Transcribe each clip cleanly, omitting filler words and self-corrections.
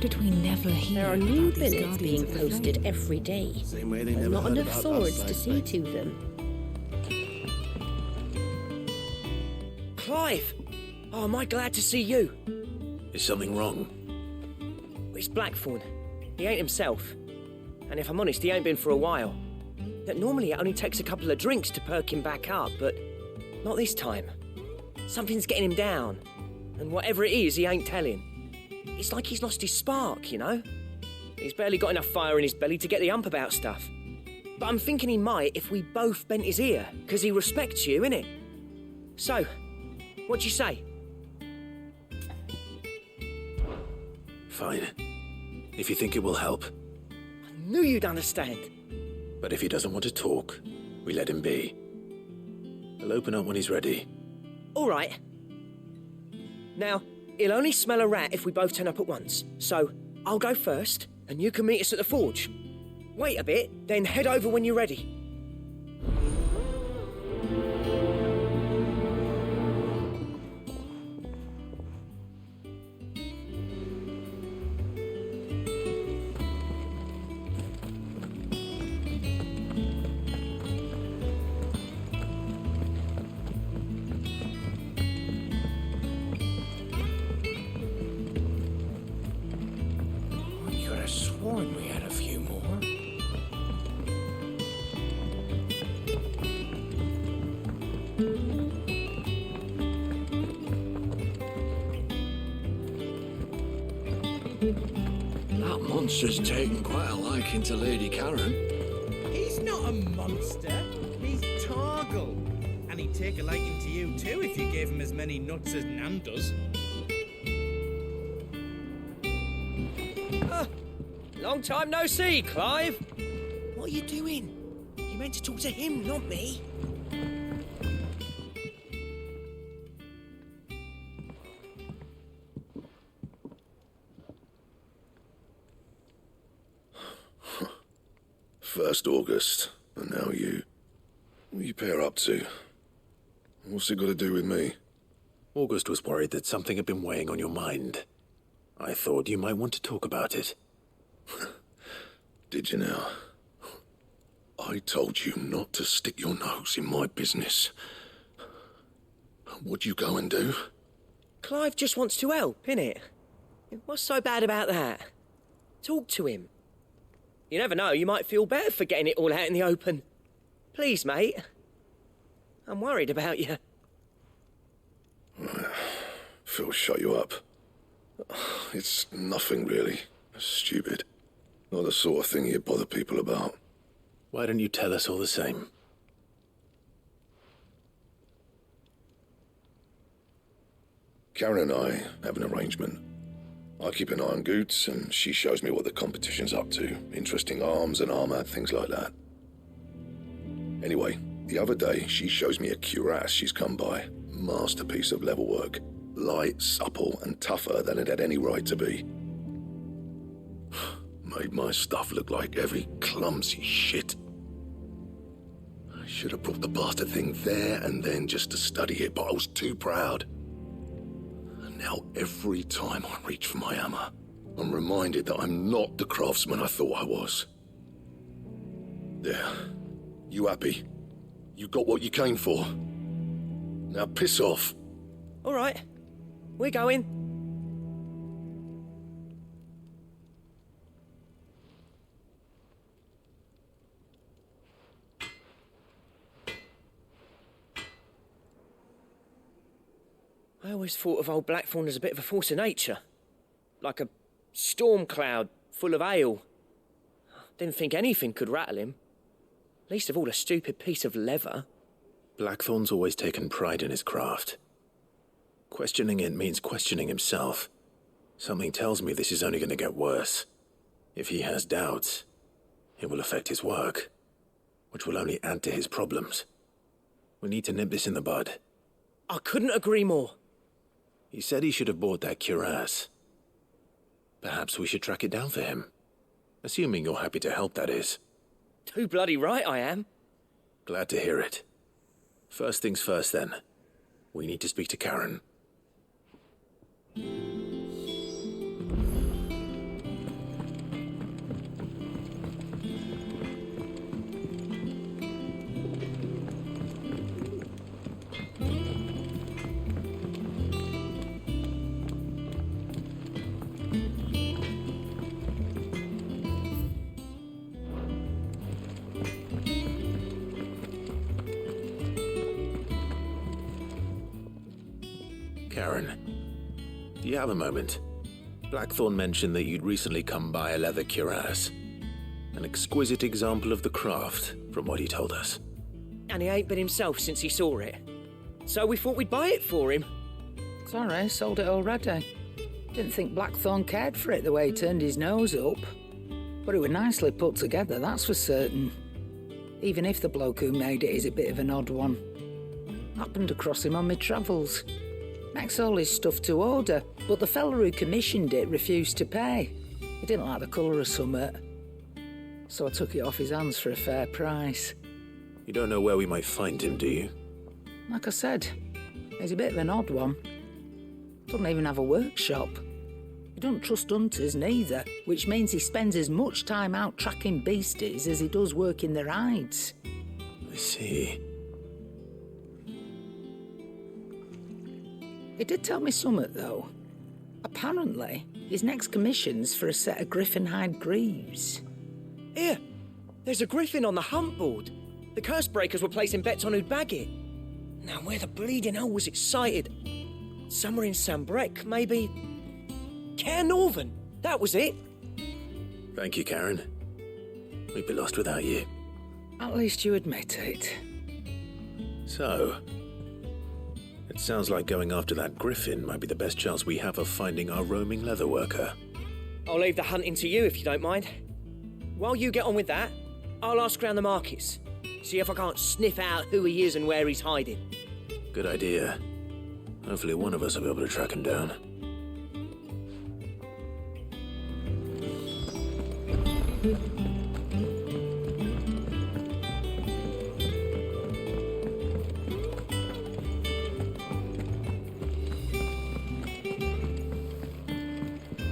did we never hear There are new about these billets guardians being of the posted flame? every day. Same way they But never not heard enough about swords us, to see mate. to them. Clive! Oh, am I glad to see you? Is something wrong? It's Blackthorn. He ain't himself. And if I'm honest, he ain't been for a while. That normally it only takes a couple of drinks to perk him back up, but not this time. Something's getting him down. And whatever it is, he ain't telling. It's like he's lost his spark, you know? He's barely got enough fire in his belly to get the ump about stuff. But I'm thinking he might if we both bent his ear, because he respects you, innit? So, what do you say? Fine. If you think it will help. I knew you'd understand. But if he doesn't want to talk, we let him be. He'll open up when he's ready. All right. Now, he'll only smell a rat if we both turn up at once. So, I'll go first, and you can meet us at the forge. Wait a bit, then head over when you're ready. I could have sworn we had a few more. That monster's taken quite a liking to Lady Karen. He's not a monster. He's Torgal. And he'd take a liking to you too if you gave him as many nuts as Nan does. Long time no see, Clive. What are you doing? You meant to talk to him, not me. First August, and now you. What are you pair up to? What's it got to do with me? August was worried that something had been weighing on your mind. I thought you might want to talk about it. Did you now? I told you not to stick your nose in my business. What'd you go and do? Clive just wants to help, innit? What's so bad about that? Talk to him. You never know, you might feel better for getting it all out in the open. Please, mate. I'm worried about you. Phil shut you up. It's nothing really. Stupid. Not the sort of thing you bother people about. Why don't you tell us all the same? Karen and I have an arrangement. I keep an eye on Goots, and she shows me what the competition's up to. Interesting arms and armor, things like that. Anyway, the other day, she shows me a cuirass she's come by. Masterpiece of level work. Light, supple, and tougher than it had any right to be. Made my stuff look like heavy, clumsy shit. I should have brought the bastard thing there and then just to study it, but I was too proud. And now every time I reach for my hammer, I'm reminded that I'm not the craftsman I thought I was. There. You happy? You got what you came for. Now piss off. All right. We're going. I always thought of old Blackthorn as a bit of a force of nature. Like a storm cloud full of ale. Didn't think anything could rattle him. Least of all a stupid piece of leather. Blackthorn's always taken pride in his craft. Questioning it means questioning himself. Something tells me this is only going to get worse. If he has doubts, it will affect his work, which will only add to his problems. We need to nip this in the bud. I couldn't agree more. He said he should have bought that cuirass. Perhaps we should track it down for him. Assuming you're happy to help, that is. Too bloody right I am. Glad to hear it. First things first, then. We need to speak to Karen. Karen, do you have a moment? Blackthorn mentioned that you'd recently come by a leather cuirass. An exquisite example of the craft, from what he told us. And he ain't been himself since he saw it. So we thought we'd buy it for him. Sorry, sold it already. Didn't think Blackthorn cared for it the way he turned his nose up. But it was nicely put together, that's for certain. Even if the bloke who made it is a bit of an odd one. Happened across him on my travels. Makes all his stuff to order, but the fella who commissioned it refused to pay. He didn't like the colour of summit. So I took it off his hands for a fair price. You don't know where we might find him, do you? Like I said, he's a bit of an odd one. Doesn't even have a workshop. He don't trust hunters neither, which means he spends as much time out tracking beasties as he does working their hides. I see. He did tell me something, though. Apparently, his next commission's for a set of griffin hide greaves. Here, there's a griffin on the hunt board. The curse breakers were placing bets on who'd bag it. Now, where the bleeding hell was it sighted? Somewhere in Sambrec, maybe. Care Northern, that was it. Thank you, Karen. We'd be lost without you. At least you admit it. So, it sounds like going after that griffin might be the best chance we have of finding our roaming leather worker. I'll leave the hunting to you if you don't mind. While you get on with that, I'll ask around the markets. See if I can't sniff out who he is and where he's hiding. Good idea. Hopefully one of us will be able to track him down.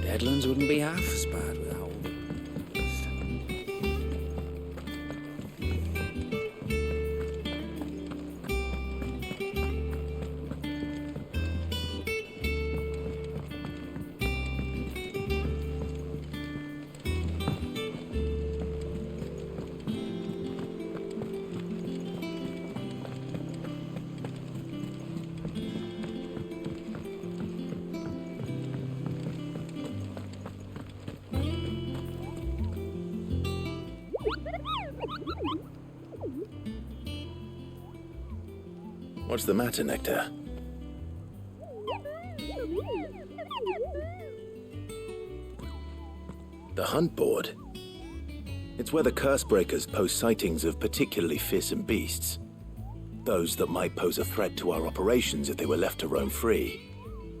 Deadlands wouldn't be half as bad without all the... What's the matter, Nectar? The hunt board? It's where the curse breakers post sightings of particularly fearsome beasts. Those that might pose a threat to our operations if they were left to roam free.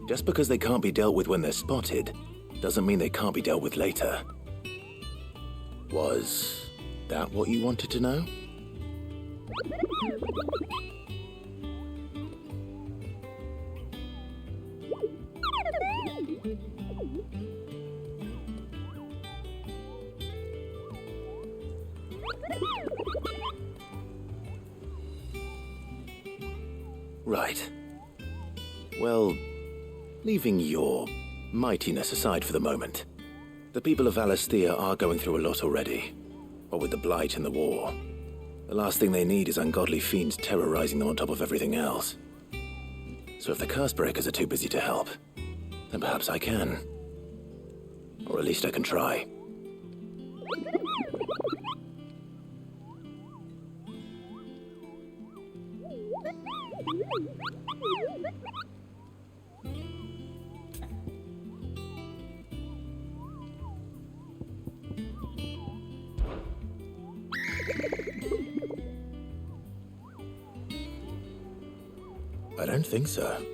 Just because they can't be dealt with when they're spotted, doesn't mean they can't be dealt with later. Was that what you wanted to know? Right. Well, leaving your mightiness aside for the moment, the people of Alastia are going through a lot already. What with the Blight and the war. The last thing they need is ungodly fiends terrorizing them on top of everything else. So if the Cursebreakers are too busy to help, then perhaps I can. Or at least I can try. I don't think so.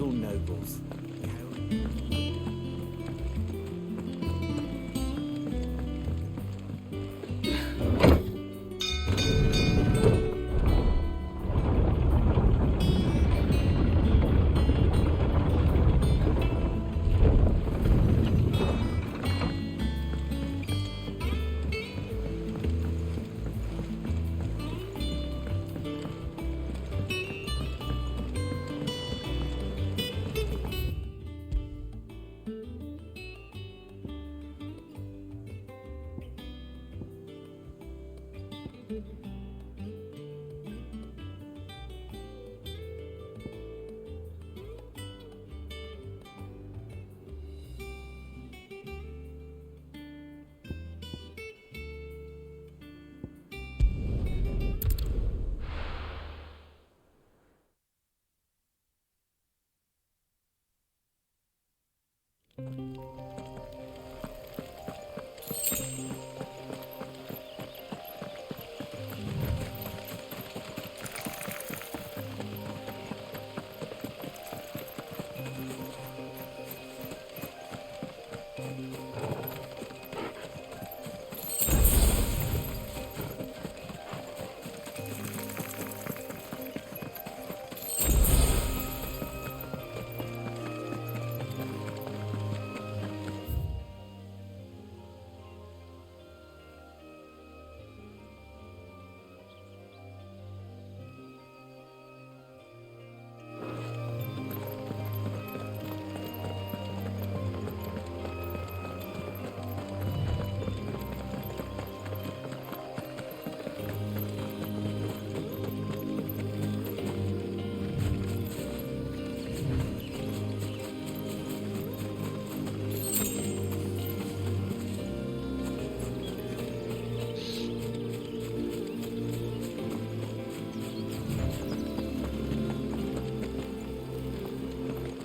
local nobles.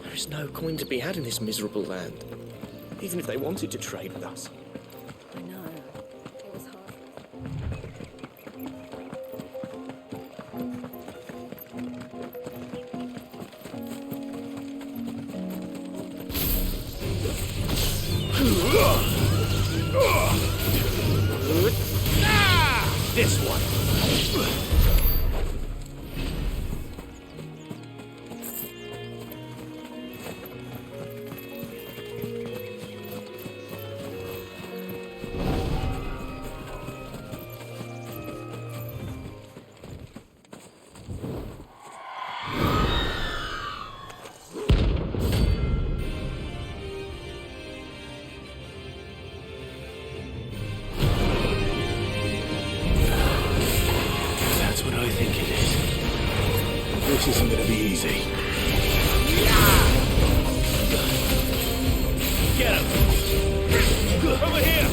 There's no coin to be had in this miserable land, even if they wanted to trade with us. I know. It was hard. This one. That's what I think it is. This isn't gonna be easy. Get him! Over here!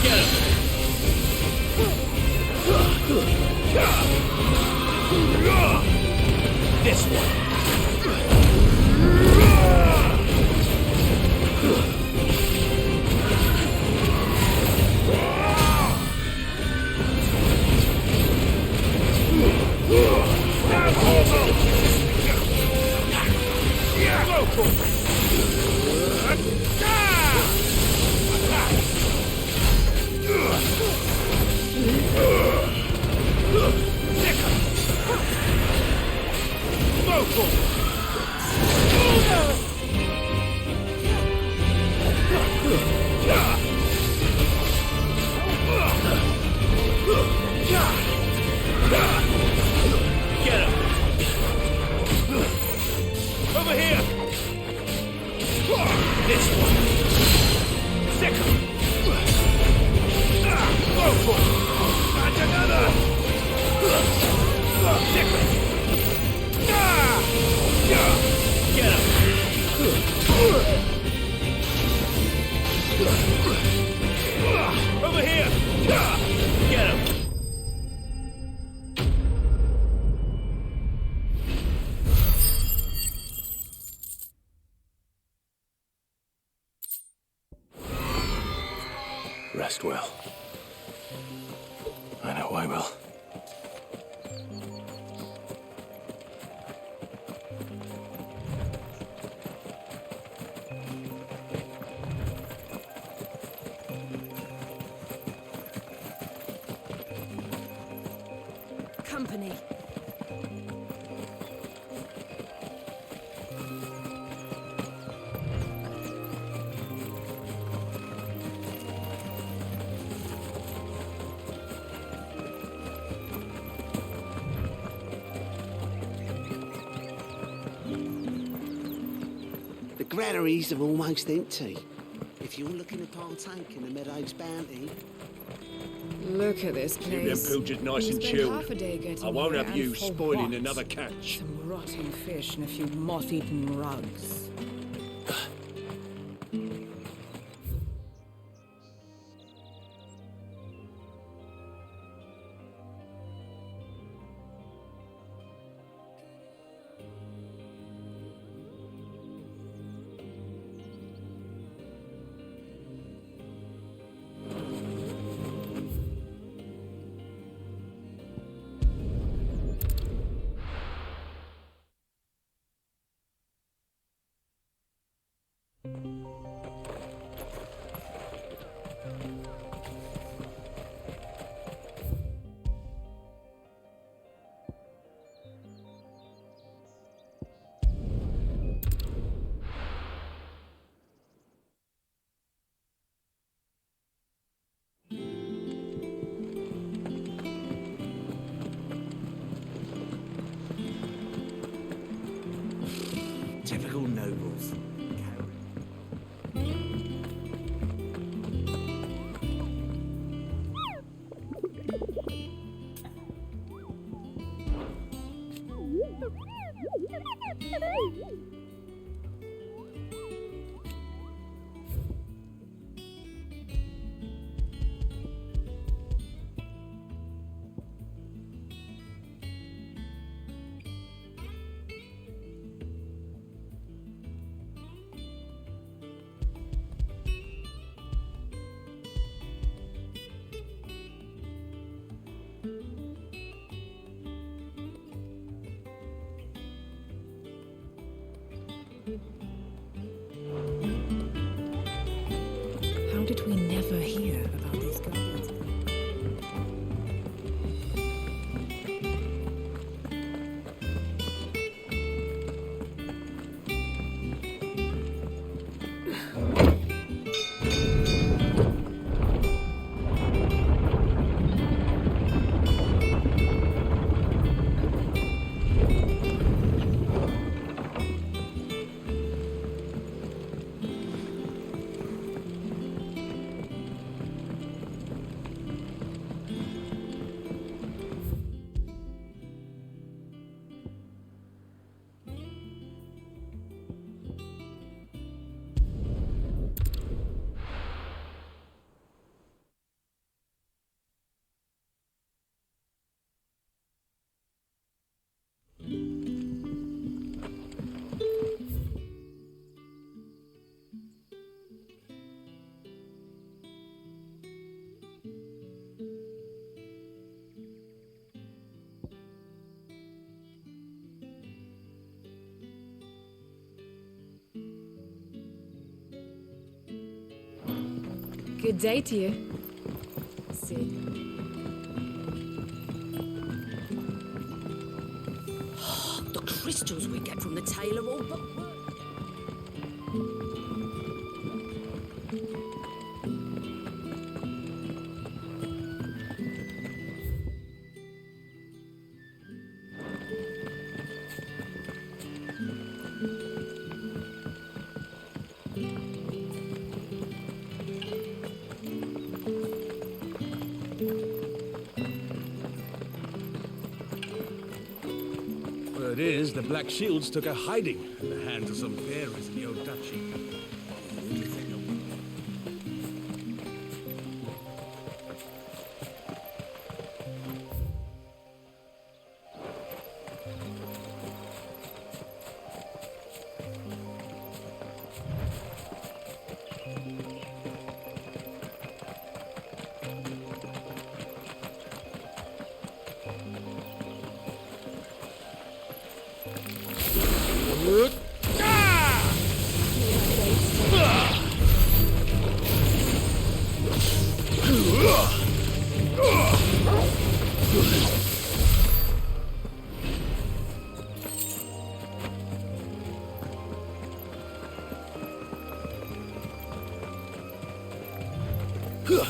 Get him! This one! Get him! Over here! This one! Sick him! Go for it! Got another! Sick him! Get him! Over here! Get him! Rest well. I know I will. company. The granaries are almost empty. If you're looking to partake in the Meadows bounty, Look at this Keep them place. pilchards nice We and spent chilled. half a day getting I won't here, have you and for spoiling what? another catch. Some rotting fish and a few moth-eaten rugs. typical nobles. How did we never hear about these goblins? Good day to you. See. The crystals we get from the tail are all but Word is, the Black Shields took a hiding in the hands of some fairies in the old duchy. This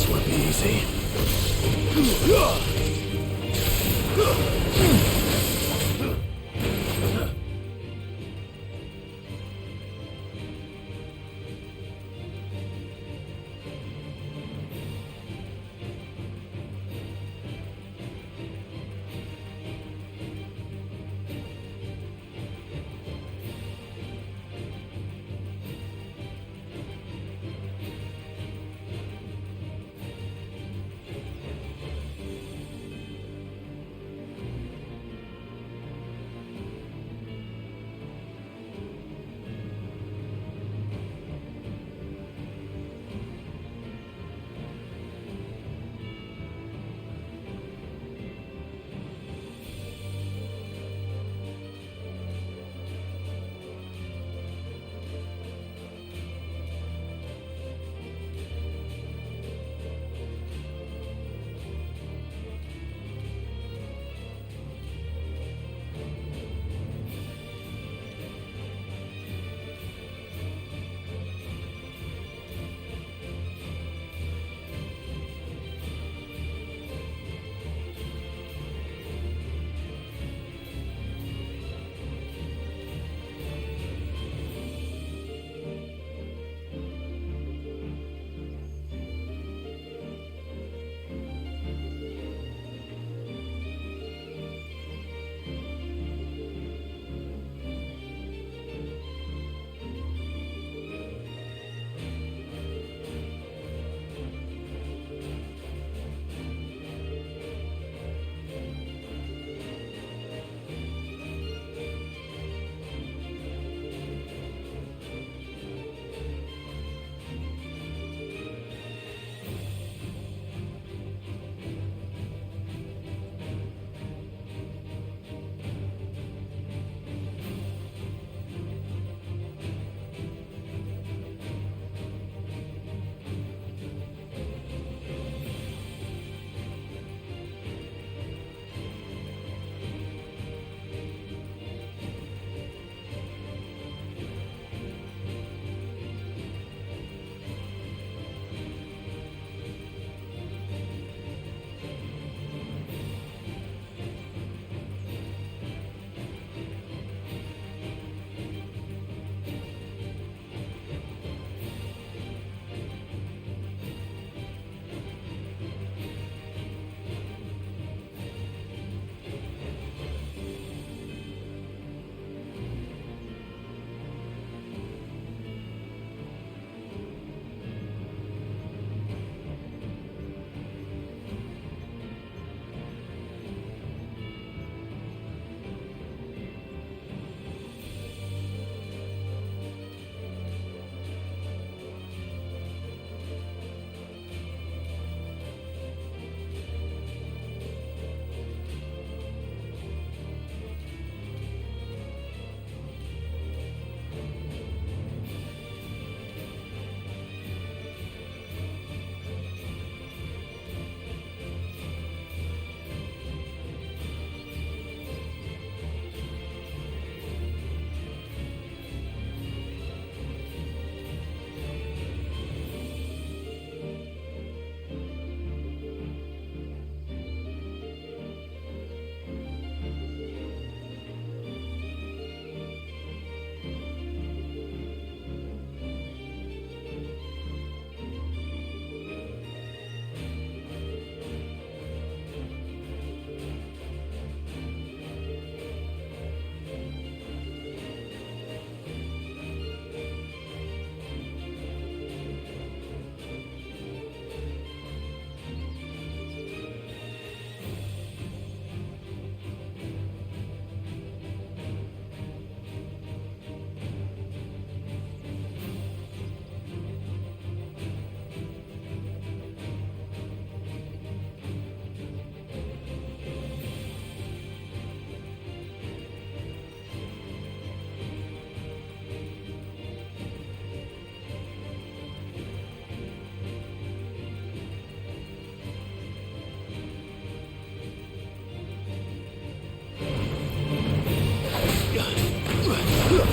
won't be easy.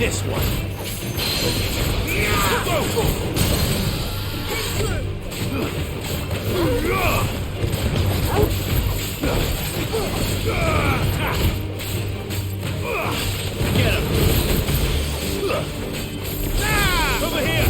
This one. Get him. Over here.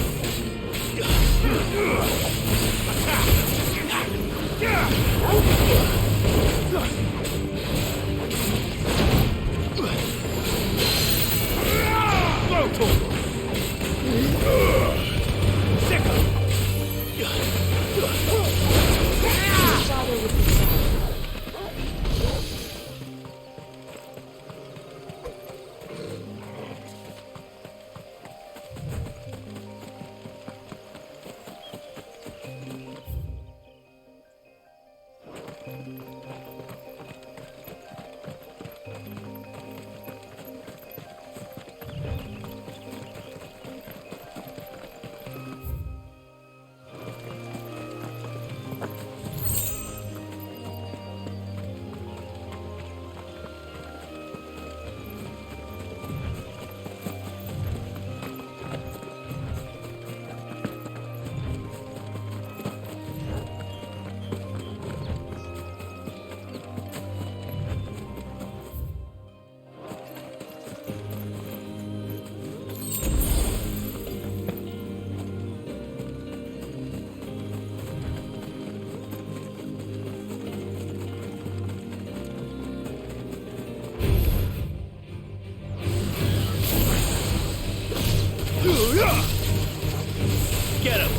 Get him!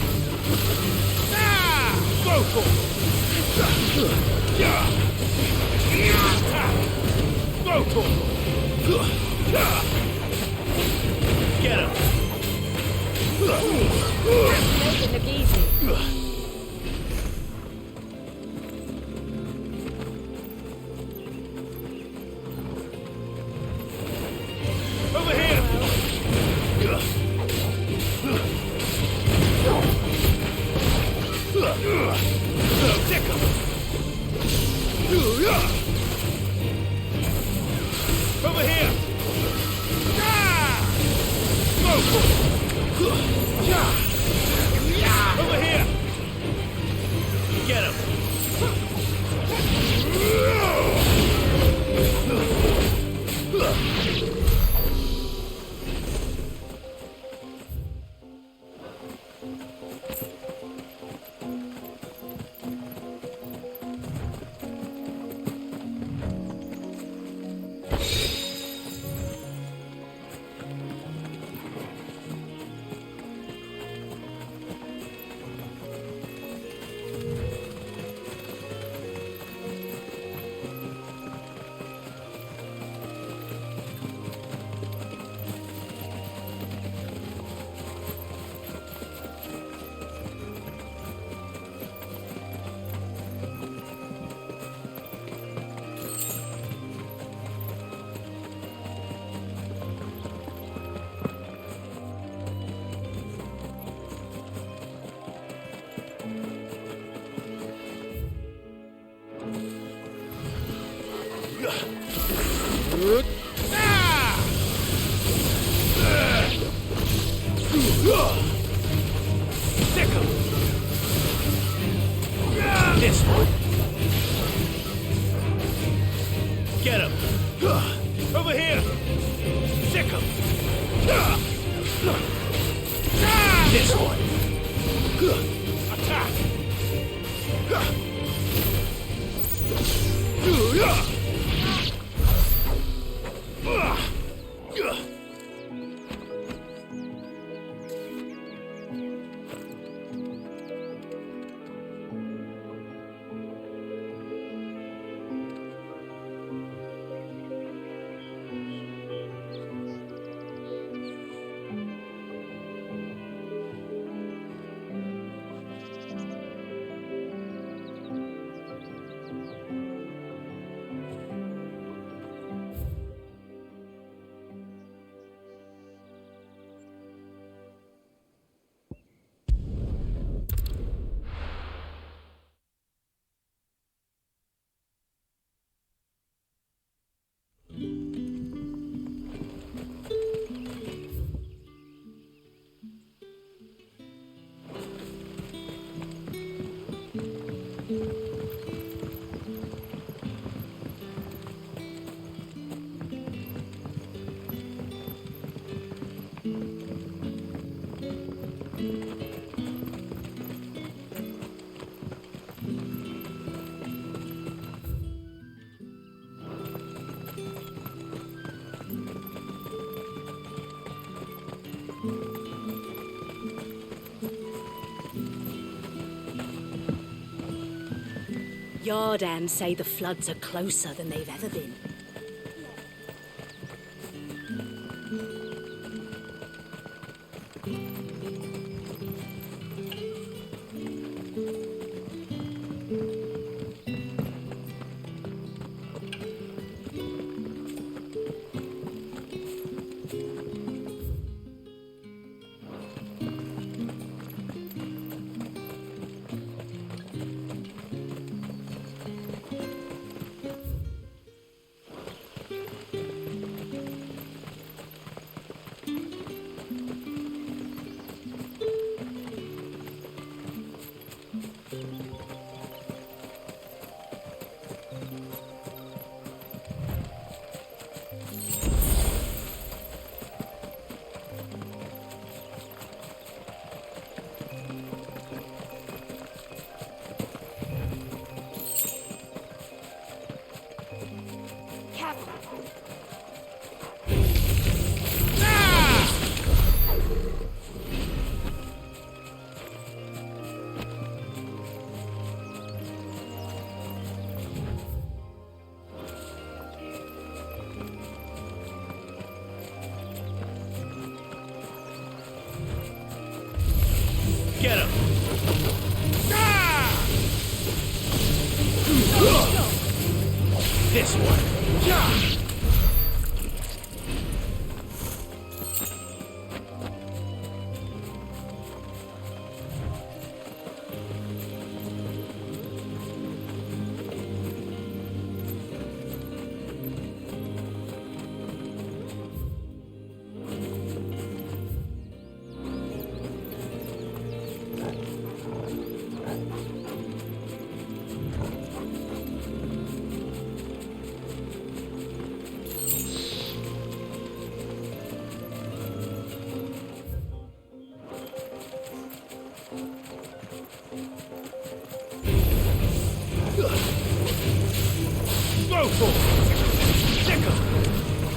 Go for it! Go for it! Get him! Make it look easy. Over here! Stick him! Over here! Go for it! Over here! Get him! Stick him! This one! Get him! Over here! Stick him! This one! Attack! Yardan say the floods are closer than they've ever been. Get him! This one!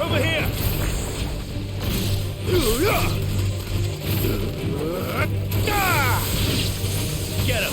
Over here! Get him!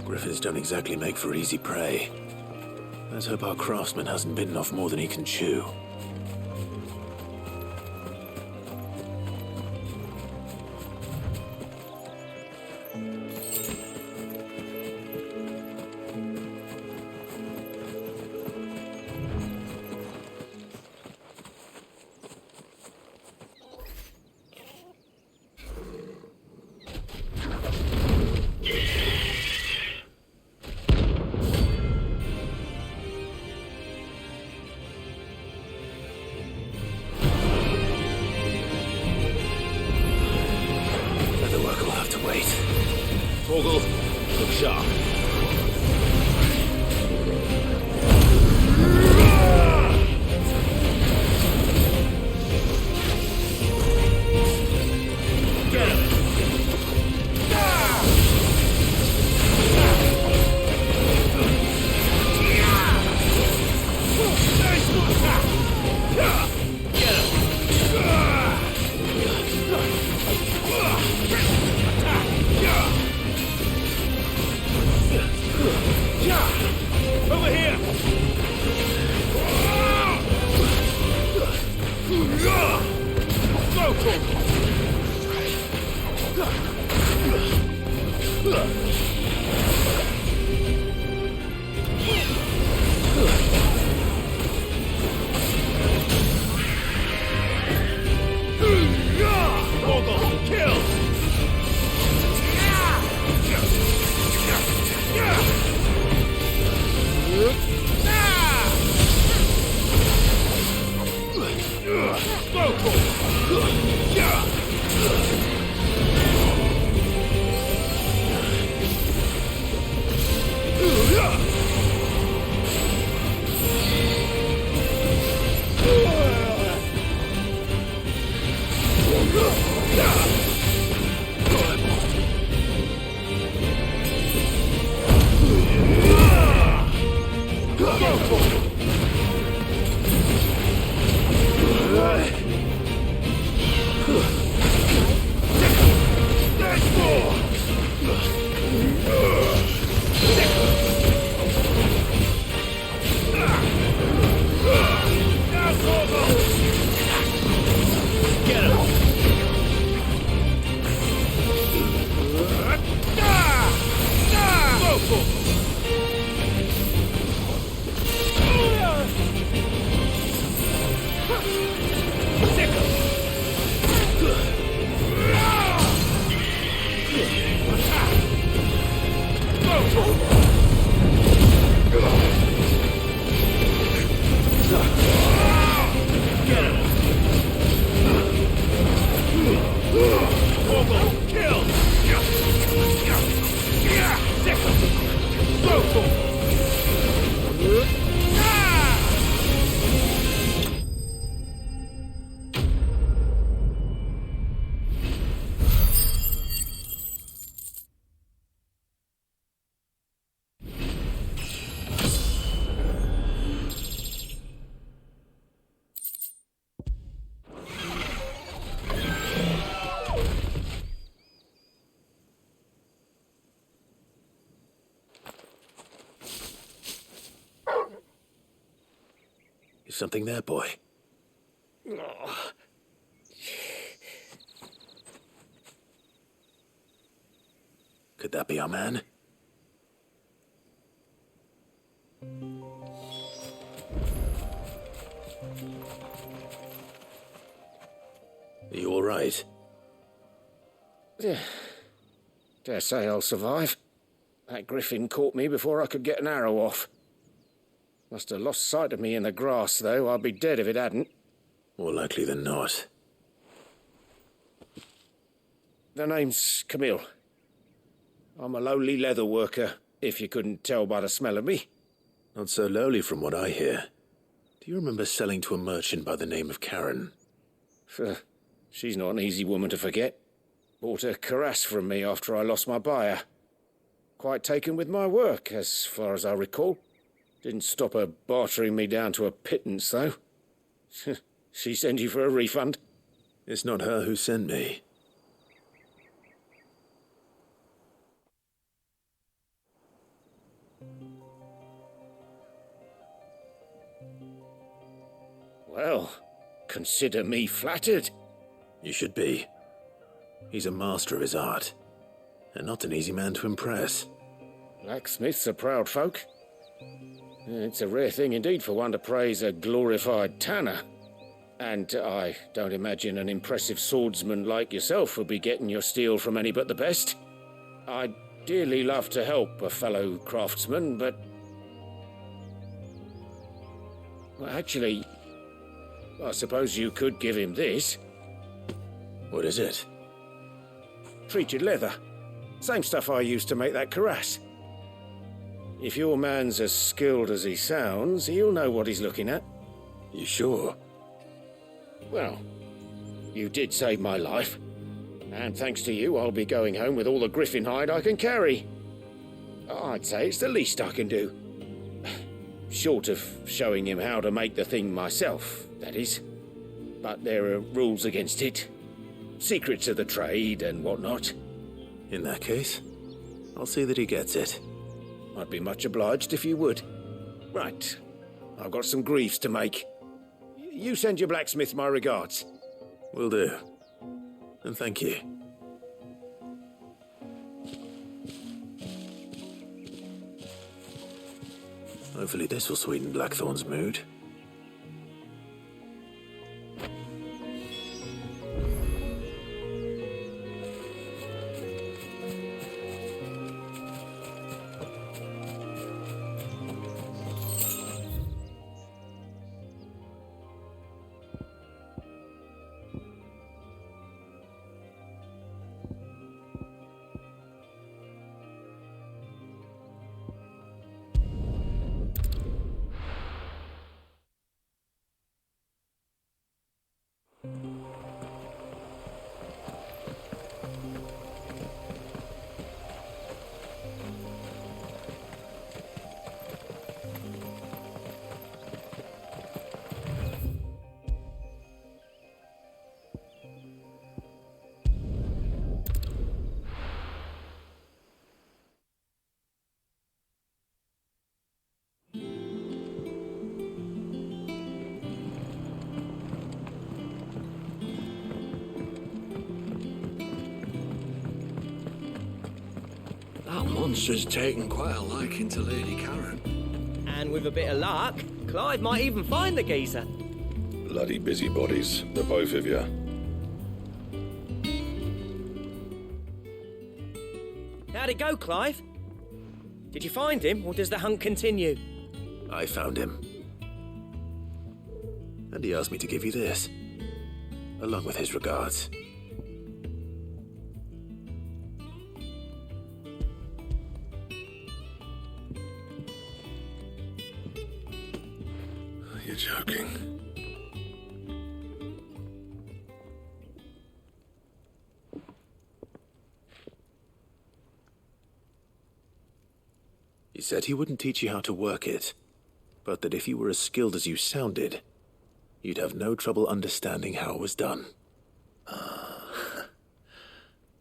Griffins don't exactly make for easy prey. Let's hope our craftsman hasn't bitten off more than he can chew. Vogel, look sharp. Get him! Is something there, boy? Could that be our man? Are you all right? Yeah. Dare say I'll survive. That griffin caught me before I could get an arrow off. Must have lost sight of me in the grass, though. I'd be dead if it hadn't. More likely than not. The name's Camille. I'm a lowly leather worker, if you couldn't tell by the smell of me. Not so lowly from what I hear. Do you remember selling to a merchant by the name of Karen? She's not an easy woman to forget. Bought a cuirass from me after I lost my buyer. Quite taken with my work, as far as I recall. Didn't stop her bartering me down to a pittance, though. She sent you for a refund? It's not her who sent me. Well, consider me flattered. You should be. He's a master of his art, and not an easy man to impress. Blacksmiths are proud folk. It's a rare thing indeed for one to praise a glorified tanner. And I don't imagine an impressive swordsman like yourself would be getting your steel from any but the best. I'd dearly love to help a fellow craftsman, but... Well, actually, I suppose you could give him this. What is it? Treated leather. Same stuff I used to make that cuirass. If your man's as skilled as he sounds, he'll know what he's looking at. You sure? Well, you did save my life. And thanks to you, I'll be going home with all the griffin hide I can carry. I'd say it's the least I can do. Short of showing him how to make the thing myself, that is. But there are rules against it. Secrets of the trade and whatnot. In that case, I'll see that he gets it. I'd be much obliged if you would. Right. I've got some greaves to make. You send your blacksmith my regards. Will do. And thank you. Hopefully this will sweeten Blackthorn's mood. That monster's taken quite a liking to Lady Karen. And with a bit of luck, Clive might even find the geezer. Bloody busybodies, the both of you. How'd it go, Clive? Did you find him, or does the hunt continue? I found him. And he asked me to give you this, along with his regards. You're joking. He said he wouldn't teach you how to work it, but that if you were as skilled as you sounded, you'd have no trouble understanding how it was done.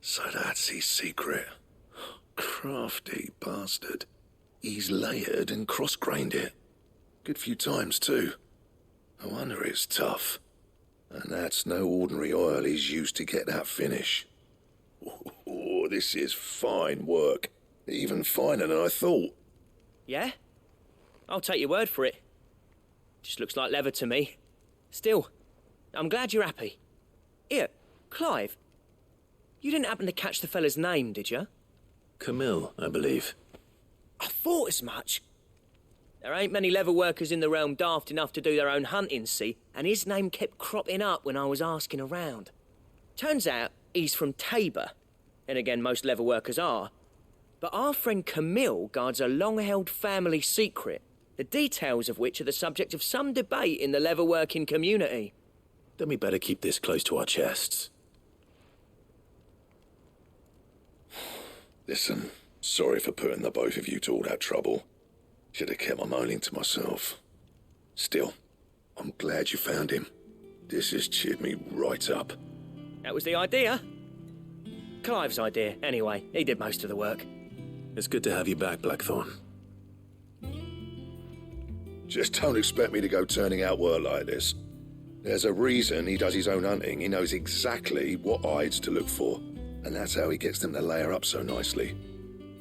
So that's his secret. Crafty bastard. He's layered and cross-grained it. Good few times, too. No wonder it's tough. And that's no ordinary oil he's used to get that finish. Oh, this is fine work. Even finer than I thought. Yeah? I'll take your word for it. Just looks like leather to me. Still, I'm glad you're happy. Here, Clive. You didn't happen to catch the fella's name, did you? Camille, I believe. I thought as much. There ain't many leather workers in the realm daft enough to do their own hunting, see, and his name kept cropping up when I was asking around. Turns out he's from Tabor. And again, most leather workers are. But our friend Camille guards a long-held family secret, the details of which are the subject of some debate in the leather-working community. Then we better keep this close to our chests. Listen, sorry for putting the both of you to all that trouble. Should have kept my moaning to myself. Still, I'm glad you found him. This has cheered me right up. That was the idea. Clive's idea, anyway. He did most of the work. It's good to have you back, Blackthorn. Just don't expect me to go turning out work like this. There's a reason he does his own hunting. He knows exactly what hides to look for. And that's how he gets them to layer up so nicely.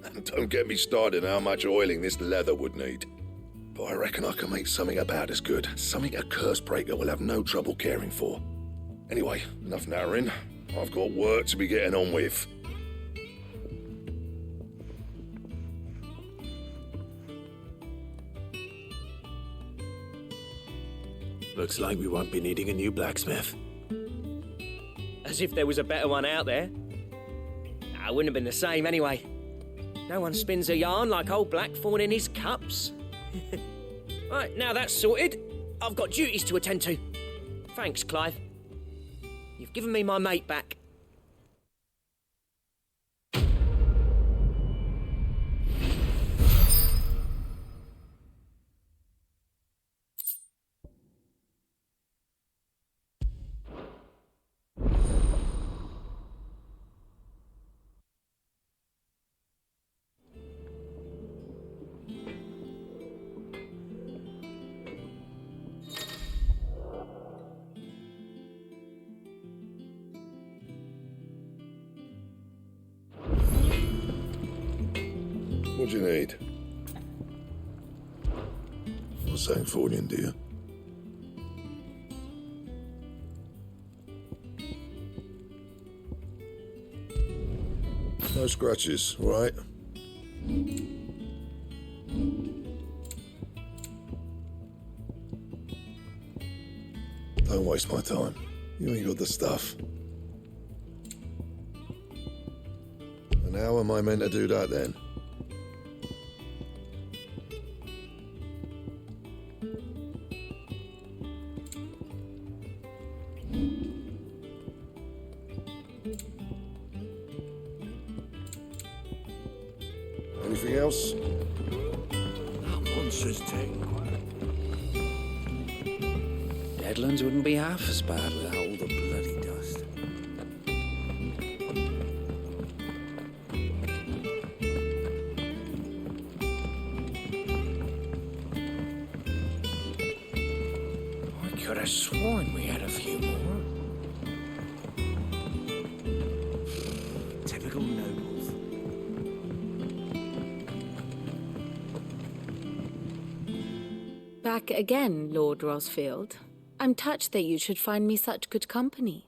And don't get me started on how much oiling this leather would need. But I reckon I can make something about as good. Something a curse breaker will have no trouble caring for. Anyway, enough narrowing. I've got work to be getting on with. Looks like we won't be needing a new blacksmith. As if there was a better one out there. Nah, it wouldn't have been the same anyway. No one spins a yarn like old Blackthorn in his cups. Right, now that's sorted, I've got duties to attend to. Thanks, Clive. You've given me my mate back. What do you need? What's that for you, dear? No scratches, all right? Don't waste my time. You ain't got the stuff. And how am I meant to do that then? Anything else? That monstrous thing. Deadlands wouldn't be half as bad without all the bloody dust. I could have sworn we had a few more. Typical nobles. Back again, Lord Rosfield. I'm touched that you should find me such good company.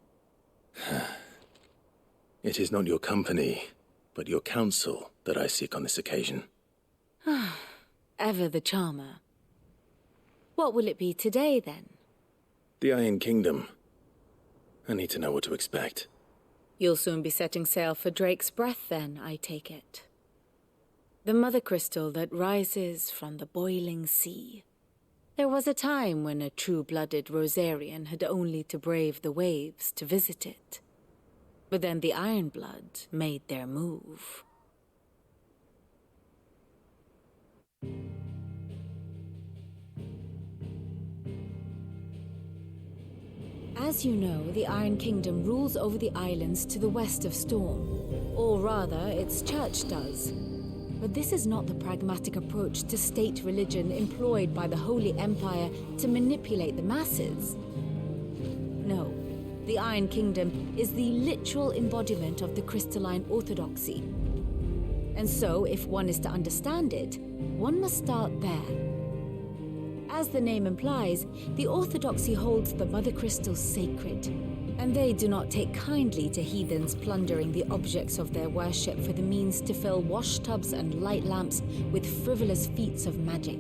It is not your company, but your counsel that I seek on this occasion. Ever the charmer. What will it be today, then? The Iron Kingdom. I need to know what to expect. You'll soon be setting sail for Drake's Breath, then, I take it. The mother crystal that rises from the boiling sea. There was a time when a true-blooded Rosarian had only to brave the waves to visit it. But then the Ironblood made their move. As you know, the Iron Kingdom rules over the islands to the west of Storm. Or rather, its church does. But this is not the pragmatic approach to state religion employed by the Holy Empire to manipulate the masses. No, the Iron Kingdom is the literal embodiment of the crystalline orthodoxy. And so, if one is to understand it, one must start there. As the name implies, the orthodoxy holds the Mother Crystals sacred, and they do not take kindly to heathens plundering the objects of their worship for the means to fill washtubs and light lamps with frivolous feats of magic.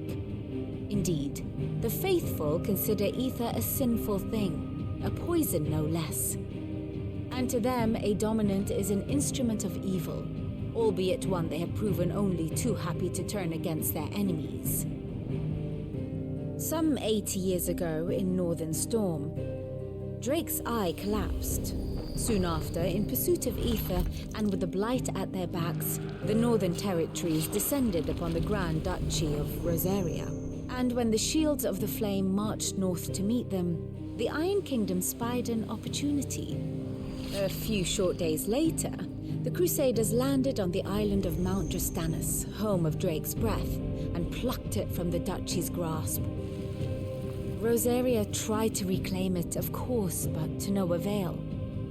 Indeed, the faithful consider ether a sinful thing, a poison no less. And to them, a dominant is an instrument of evil, albeit one they have proven only too happy to turn against their enemies. Some 80 years ago, in Northern Storm, Drake's eye collapsed. Soon after, in pursuit of ether and with the blight at their backs, the Northern Territories descended upon the Grand Duchy of Rosaria. And when the Shields of the Flame marched north to meet them, the Iron Kingdom spied an opportunity. A few short days later, the Crusaders landed on the island of Mount Drastanus, home of Drake's breath, and plucked it from the duchy's grasp. Rosaria tried to reclaim it, of course, but to no avail.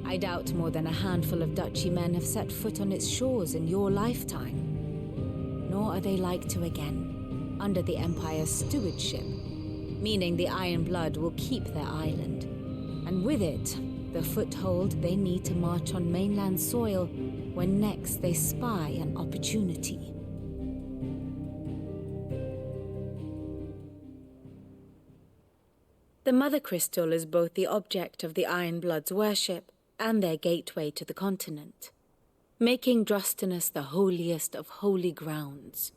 I doubt more than a handful of duchy men have set foot on its shores in your lifetime. Nor are they like to again, under the Empire's stewardship, meaning the Iron Blood will keep their island, and with it, the foothold they need to march on mainland soil when next they spy an opportunity. The Mother Crystal is both the object of the Iron Blood's worship and their gateway to the continent, making Drastanus the holiest of holy grounds,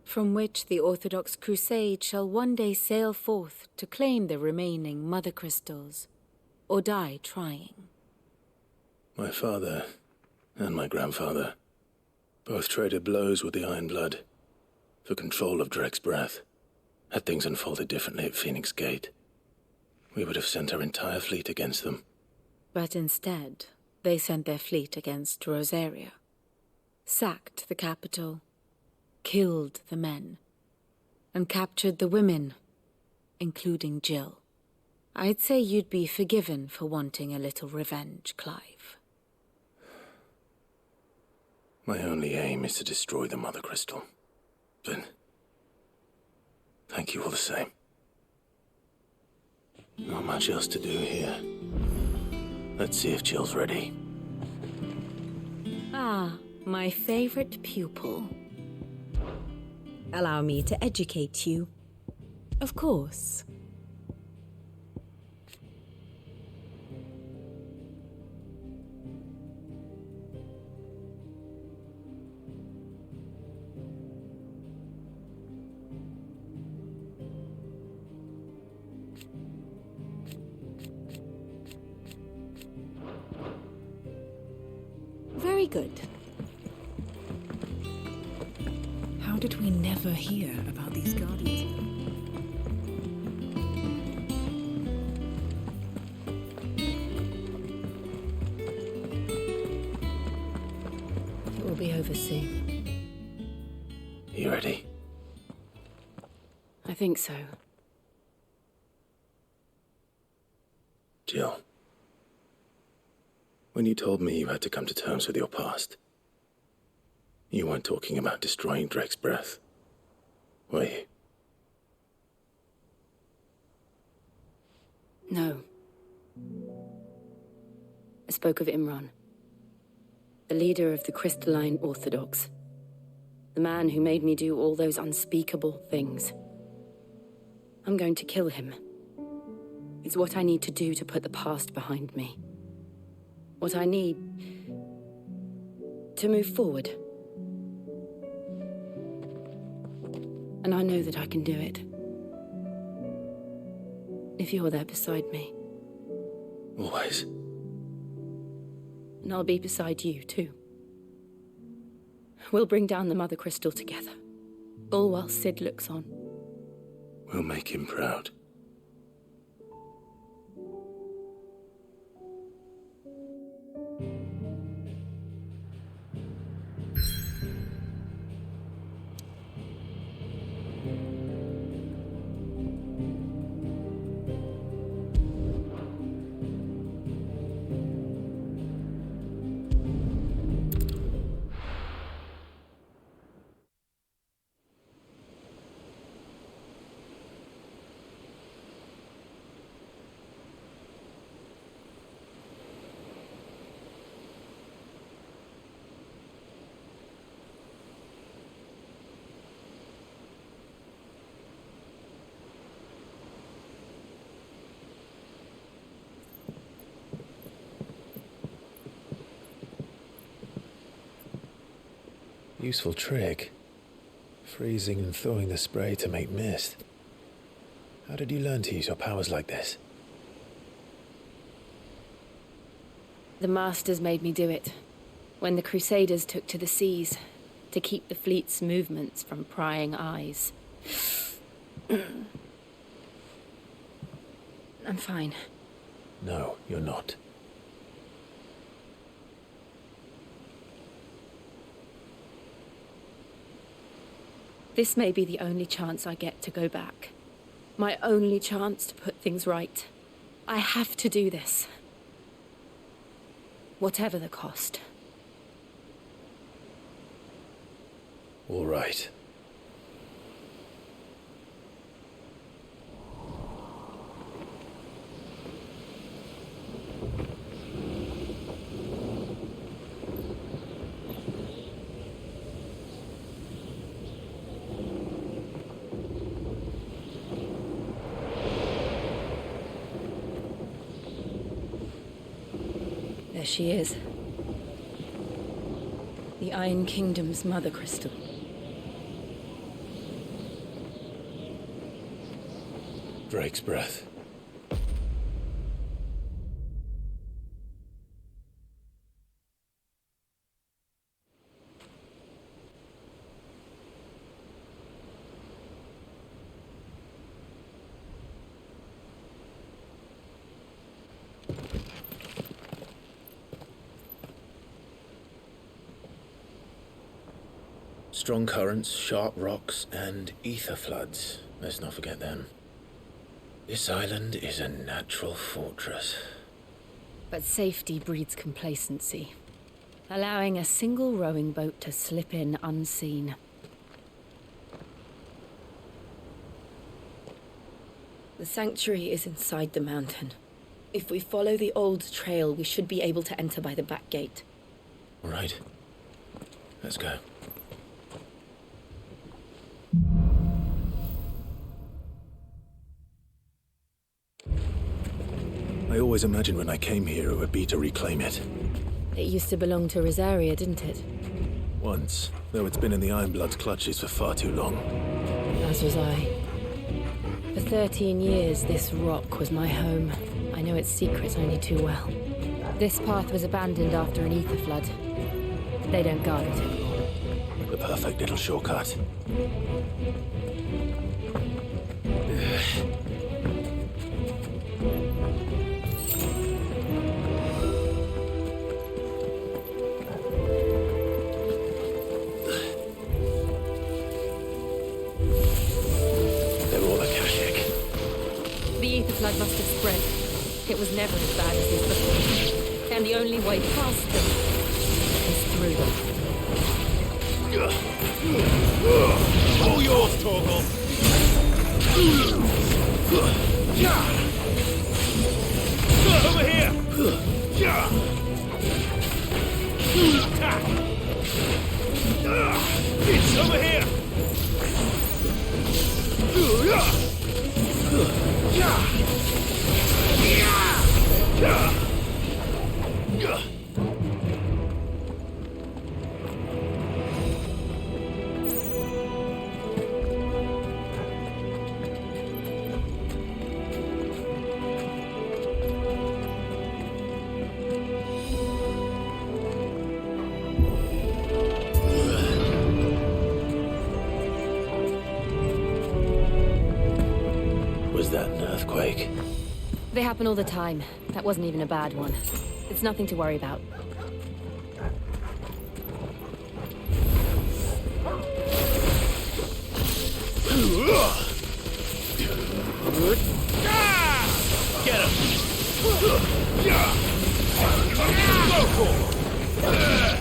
from which the Orthodox Crusade shall one day sail forth to claim the remaining Mother Crystals, or die trying. My father and my grandfather both traded blows with the Iron Blood for control of Drake's breath. Had things unfolded differently at Phoenix Gate, we would have sent our entire fleet against them. But instead, they sent their fleet against Rosaria, sacked the capital, killed the men, and captured the women, including Jill. I'd say you'd be forgiven for wanting a little revenge, Clive. My only aim is to destroy the Mother Crystal. But thank you all the same. Not much else to do here. Let's see if Jill's ready. Ah, my favorite pupil. Allow me to educate you. Of course. Very good. How did we never hear about these guardians? It will be over soon. You ready? I think so. Jill. When you told me you had to come to terms with your past, you weren't talking about destroying Drake's breath, were you? No. I spoke of Imran, the leader of the Crystalline Orthodox, the man who made me do all those unspeakable things. I'm going to kill him. It's what I need to do to put the past behind me. What I need to move forward. And I know that I can do it. If you're there beside me. Always. And I'll be beside you, too. We'll bring down the Mother Crystal together. All while Sid looks on. We'll make him proud. Useful trick. Freezing and thawing the spray to make mist. How did you learn to use your powers like this? The Masters made me do it. When the Crusaders took to the seas, to keep the fleet's movements from prying eyes. I'm fine. No, you're not. This may be the only chance I get to go back. My only chance to put things right. I have to do this. Whatever the cost. All right. There she is. The Iron Kingdom's mother crystal. Drake's breath. Strong currents, sharp rocks, and ether floods. Let's not forget them. This island is a natural fortress. But safety breeds complacency, allowing a single rowing boat to slip in unseen. The sanctuary is inside the mountain. If we follow the old trail, we should be able to enter by the back gate. All right. Let's go. I always imagined when I came here it would be to reclaim it. It used to belong to Rosaria, didn't it? Once, though it's been in the Ironblood's clutches for far too long. As was I. For 13 years, this rock was my home. I know its secrets only too well. This path was abandoned after an ether flood. They don't guard it anymore. The perfect little shortcut. The flood must have spread. It was never as bad as this before. And the only way past them is through them. All yours, Torgal! Over here! It's over here! Was that an earthquake? They happen all the time. That wasn't even a bad one. It's nothing to worry about. Get him! Go for it!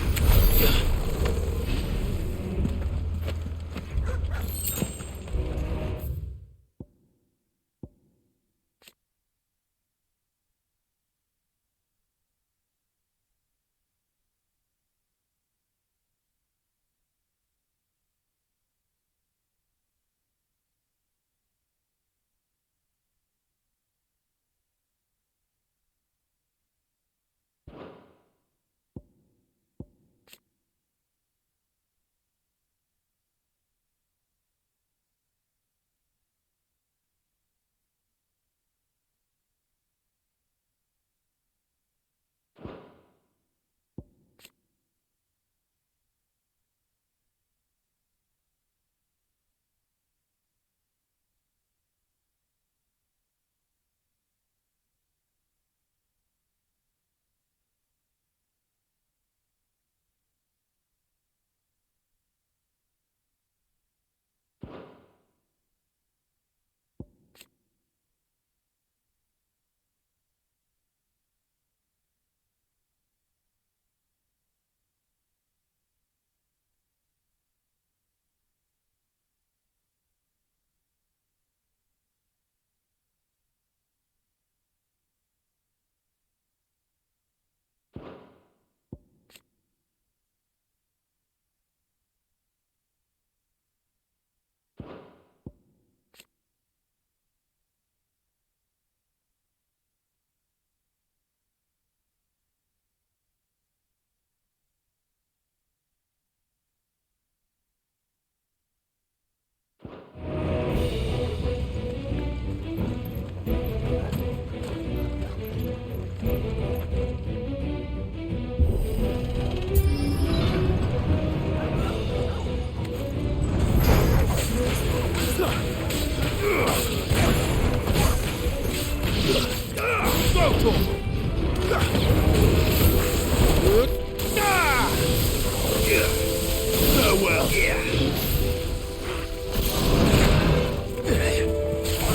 Well.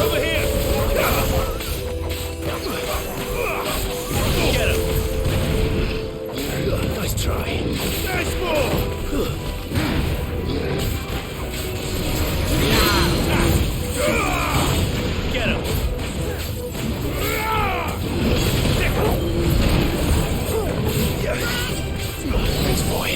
Over here! Get him! Nice try. Nice ball! Get him! Nice boy.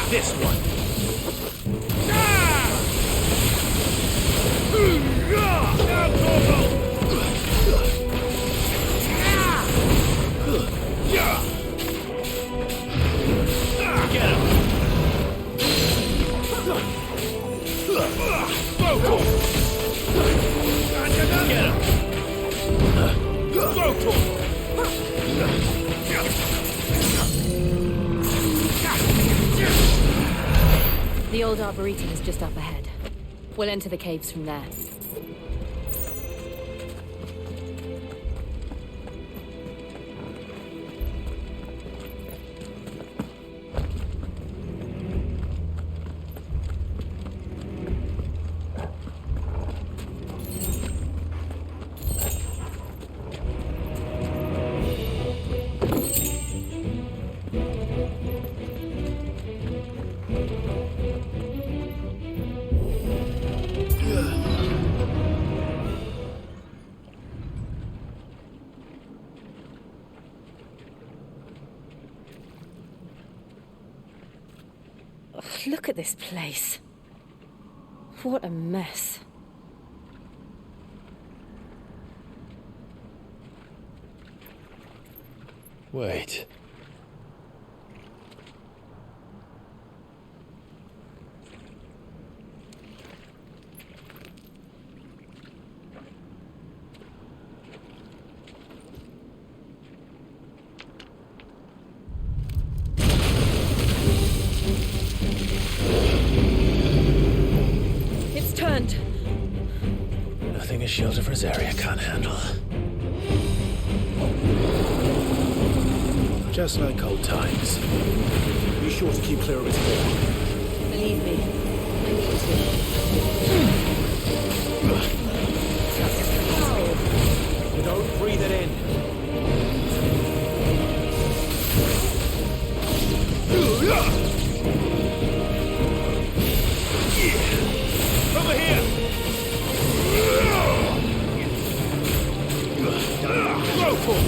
This one. Get him. Get him. The old arboretum is just up ahead. We'll enter the caves from there. Look at this place. What a mess. Wait. It's turned. Nothing a shelter for his area can't handle. Just like old times. Be sure to keep clear of his ball. Believe me, I need to. Don't breathe it in. Over here! Go for it!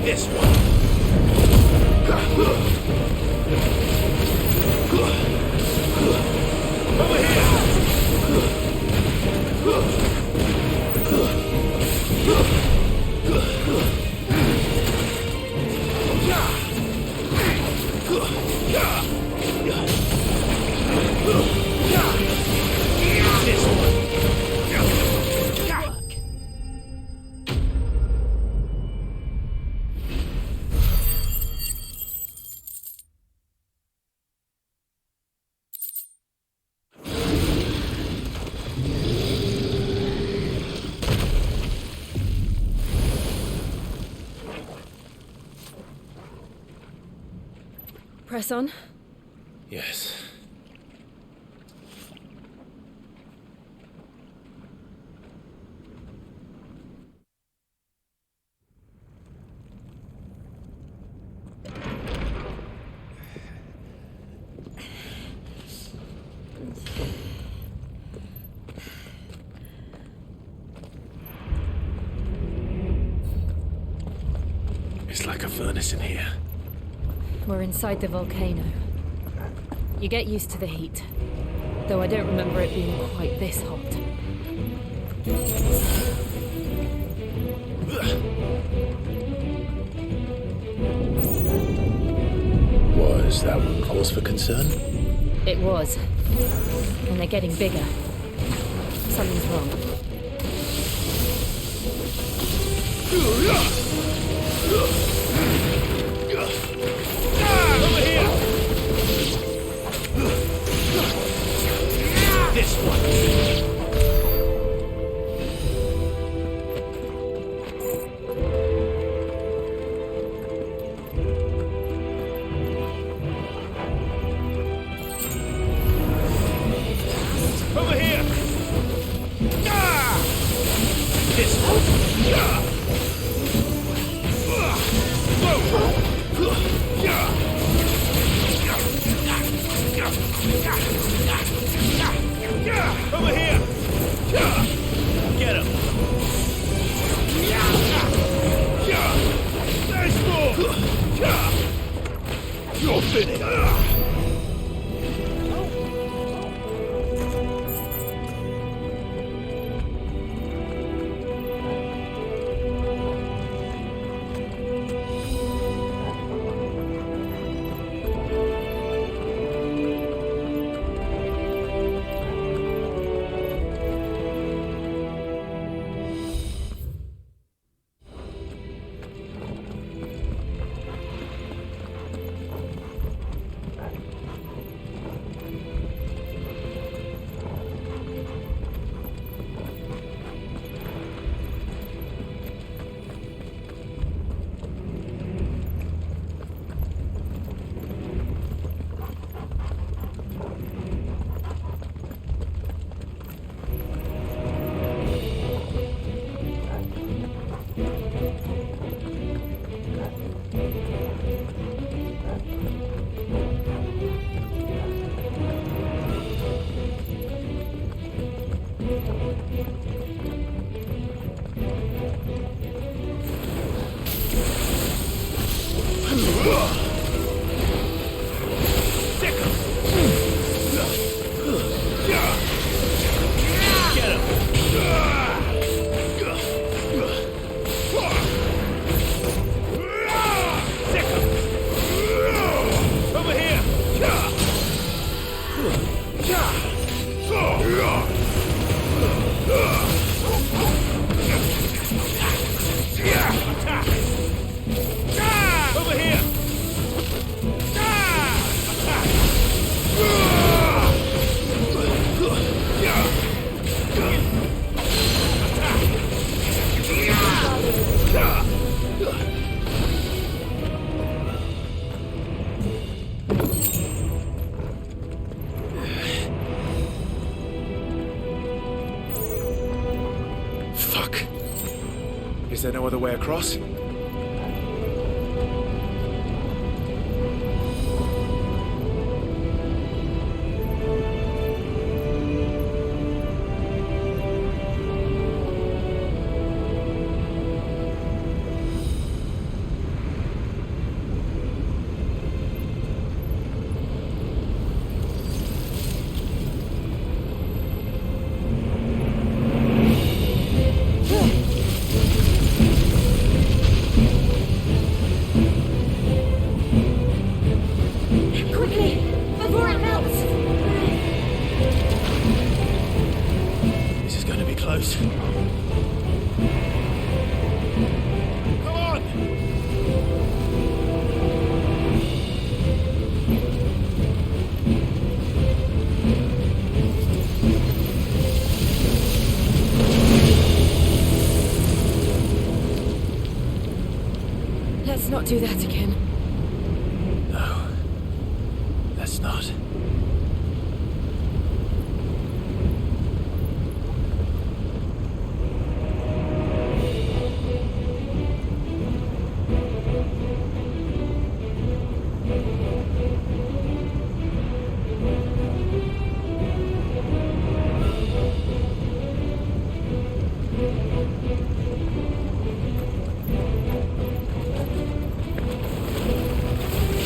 This one. Over here. Press on. Yes. It's like a furnace in here. We're inside the volcano. You get used to the heat, though I don't remember it being quite this hot. Was that one cause for concern? It was. And they're getting bigger. Something's wrong. Over here! This one! Over here! This one! Over here! Get him! There's more! You're finished! Is there no other way across? Let's not do that again. No. Let's not.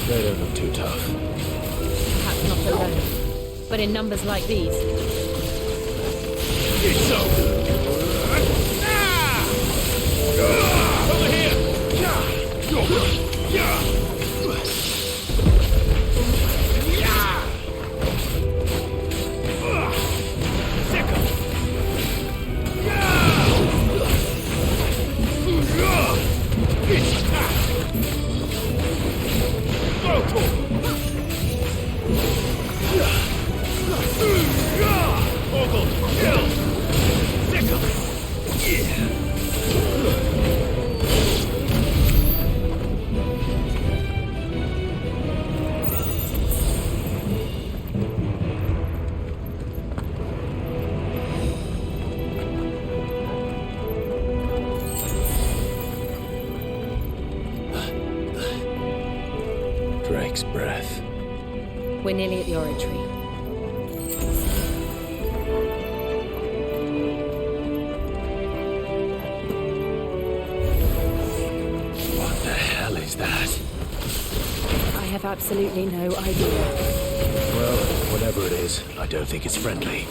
They don't look too tough. Perhaps not alone, but in numbers like these. It's over. Over here! Drake's breath. We're nearly at the oratory. What the hell is that? I have absolutely no idea. Well, whatever it is, I don't think it's friendly.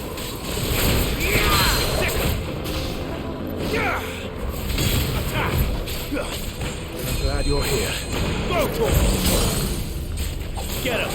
I'm glad you're here. Get him!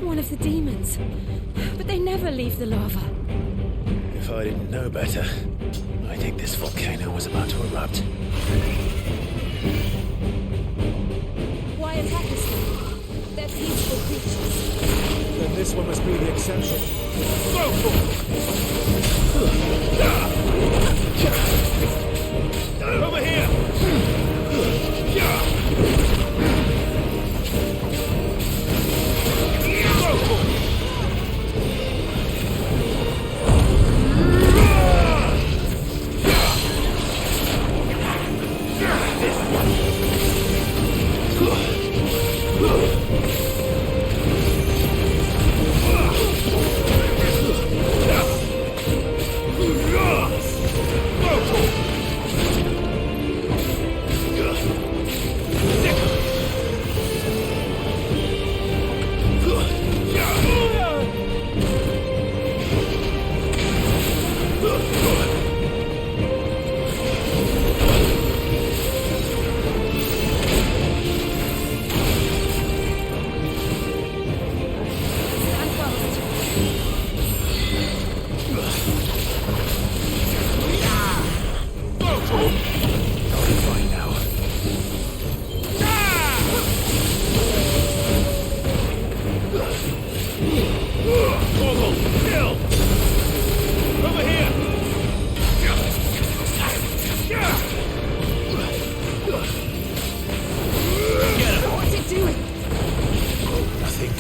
One of the demons. But they never leave the lava. If I didn't know better, I think this volcano was about to erupt. Why attack us then? They're peaceful creatures. Then this one must be the exception. Over here!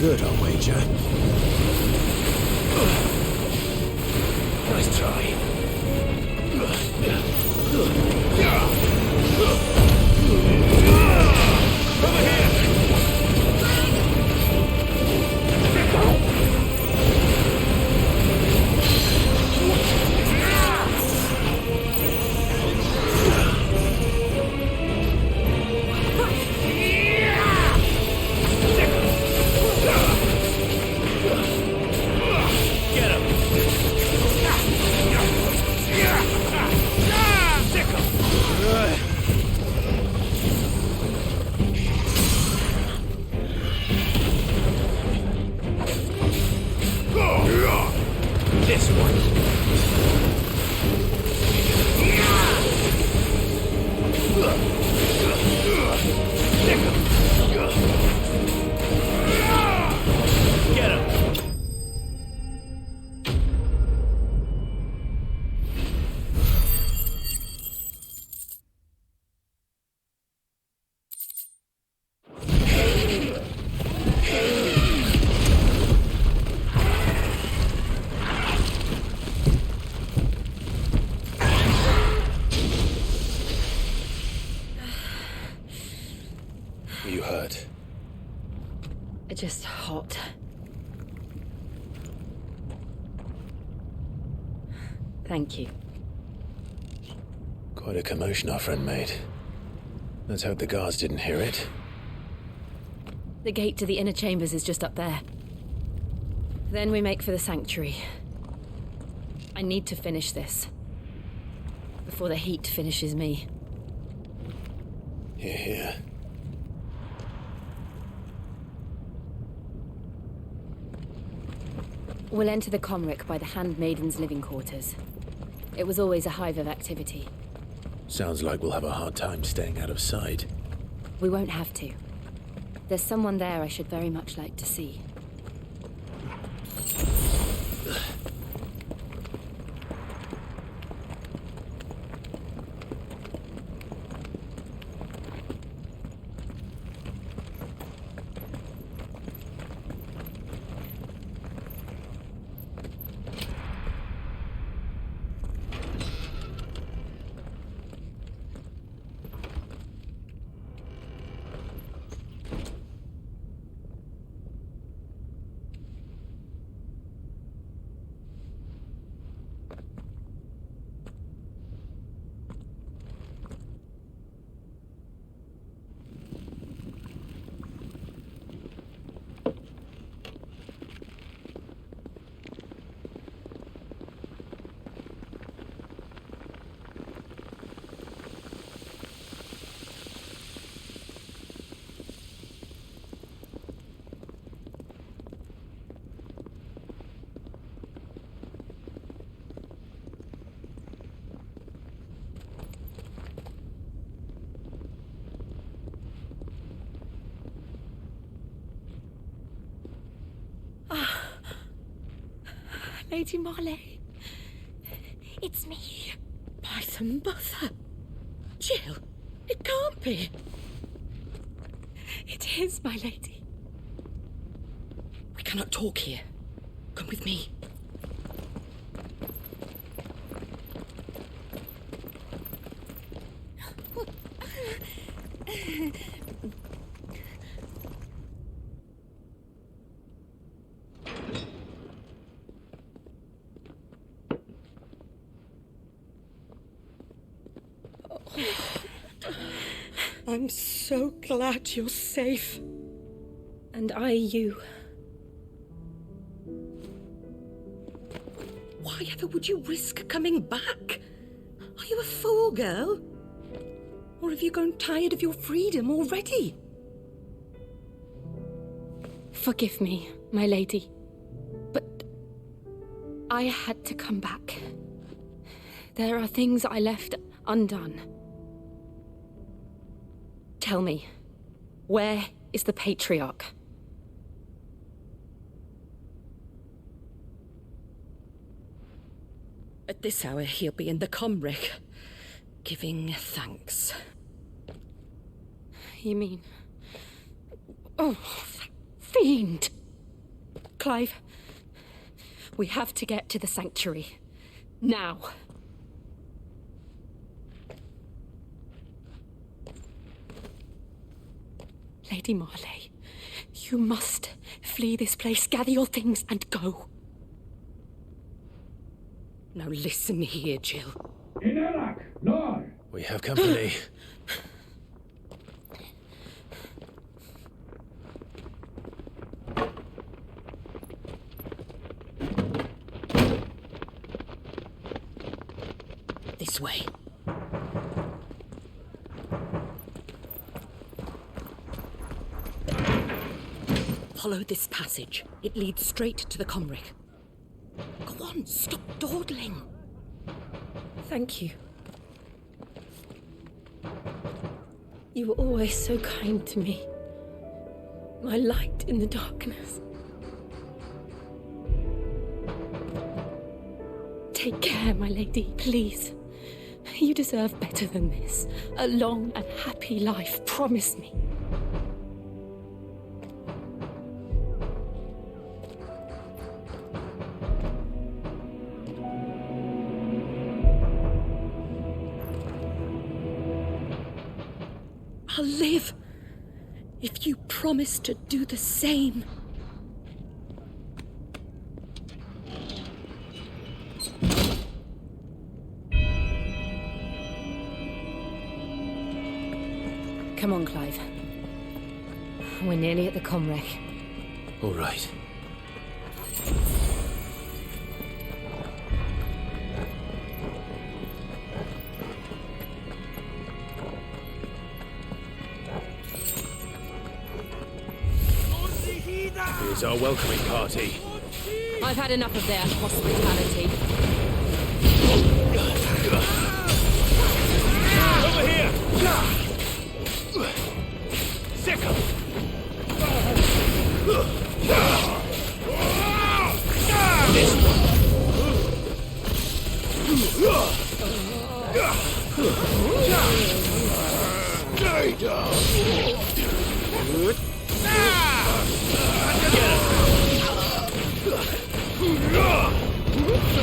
good, I'll wager. Nice try. Over here! This one. Get him. You hurt? Just hot. Thank you. Quite a commotion our friend made. Let's hope the guards didn't hear it. The gate to the inner chambers is just up there. Then we make for the sanctuary. I need to finish this. Before the heat finishes me. Hear, hear. We'll enter the Comric by the Handmaiden's living quarters. It was always a hive of activity. Sounds like we'll have a hard time staying out of sight. We won't have to. There's someone there I should very much like to see. Lady Marley, it's me. By the mother. Jill, it can't be. It is, my lady. We cannot talk here. Come with me. I'm so glad you're safe. And I you. Why ever would you risk coming back? Are you a fool, girl? Or have you grown tired of your freedom already? Forgive me, my lady. But I had to come back. There are things I left undone. Tell me, where is the Patriarch? At this hour, he'll be in the Comric, giving thanks. You mean... Oh, that fiend! Clive, we have to get to the sanctuary. Now. Lady Marley, you must flee this place, gather your things and go. Now listen here, Jill. We have company. This way. Follow this passage. It leads straight to the Comric. Go on, stop dawdling. Thank you. You were always so kind to me. My light in the darkness. Take care, my lady, please. You deserve better than this. A long and happy life, promise me. I'll live if you promise to do the same. Come on, Clive. We're nearly at the Comric. All right. Here's our welcoming party. I've had enough of their hospitality. Over here! Sickle!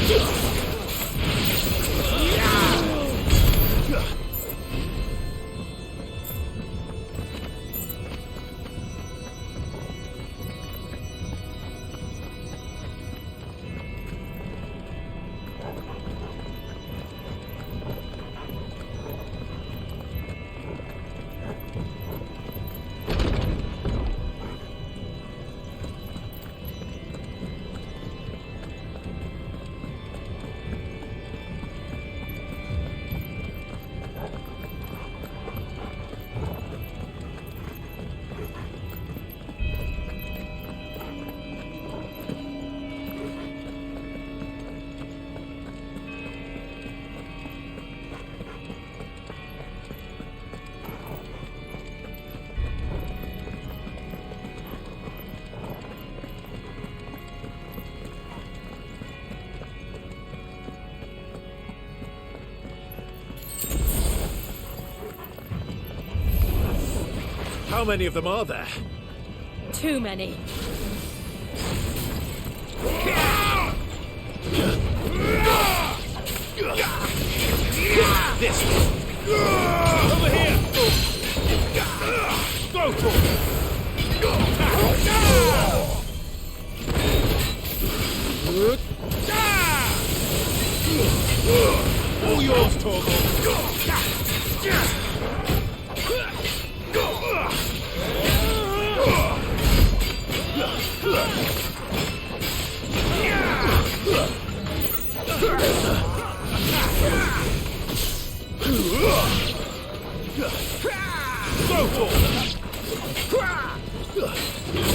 This How many of them are there? Too many. This one. Over here! Go for it! All yours, Torgal! Go for it!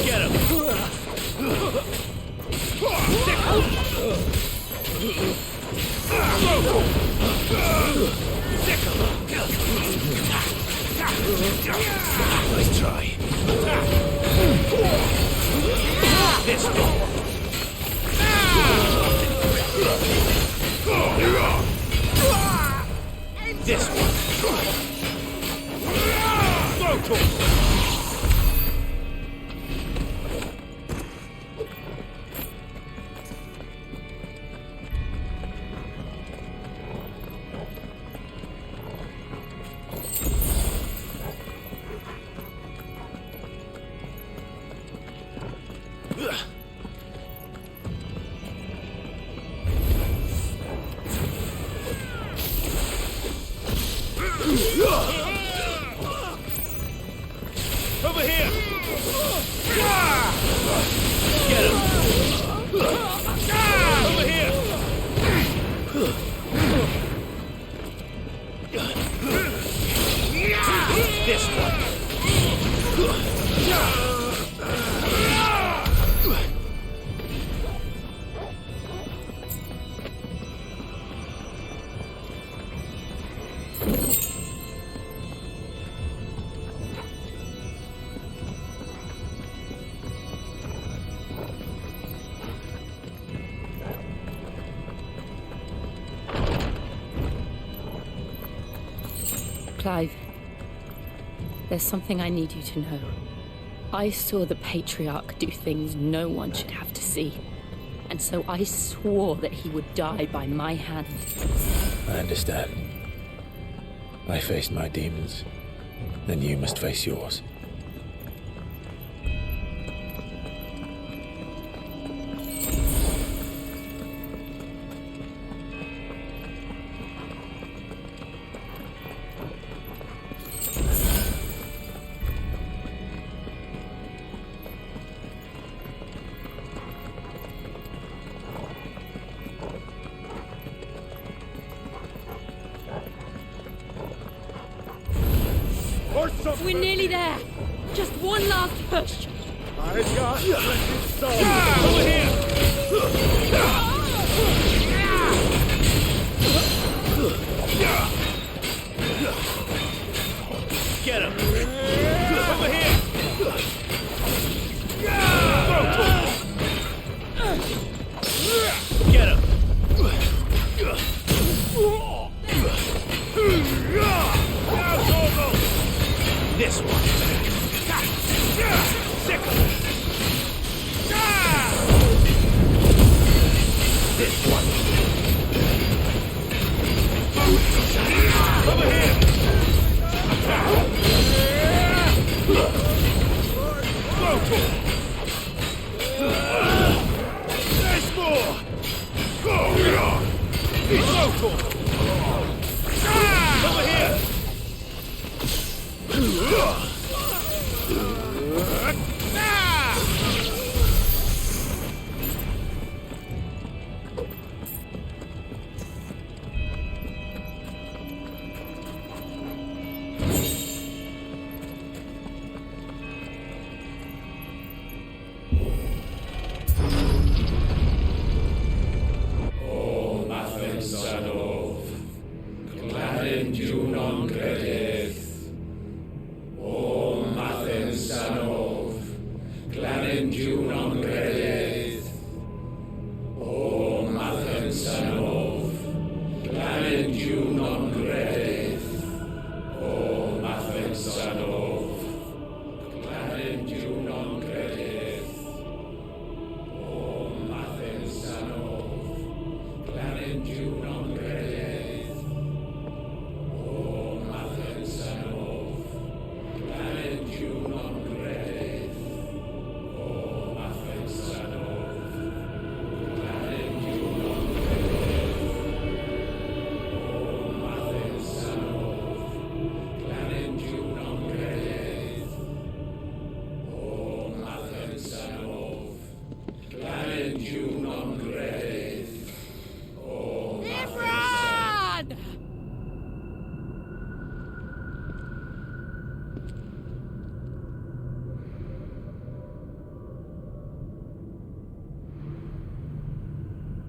Get him! Nice try. This Clive, there's something I need you to know. I saw the Patriarch do things no one should have to see. And so I swore that he would die by my hand. I understand. I faced my demons, then you must face yours. We're nearly there. Just one last push. I got some. Over here! Get him! Over here! Get him! This one. Sick of it. This one. Over here. There's more. Over here.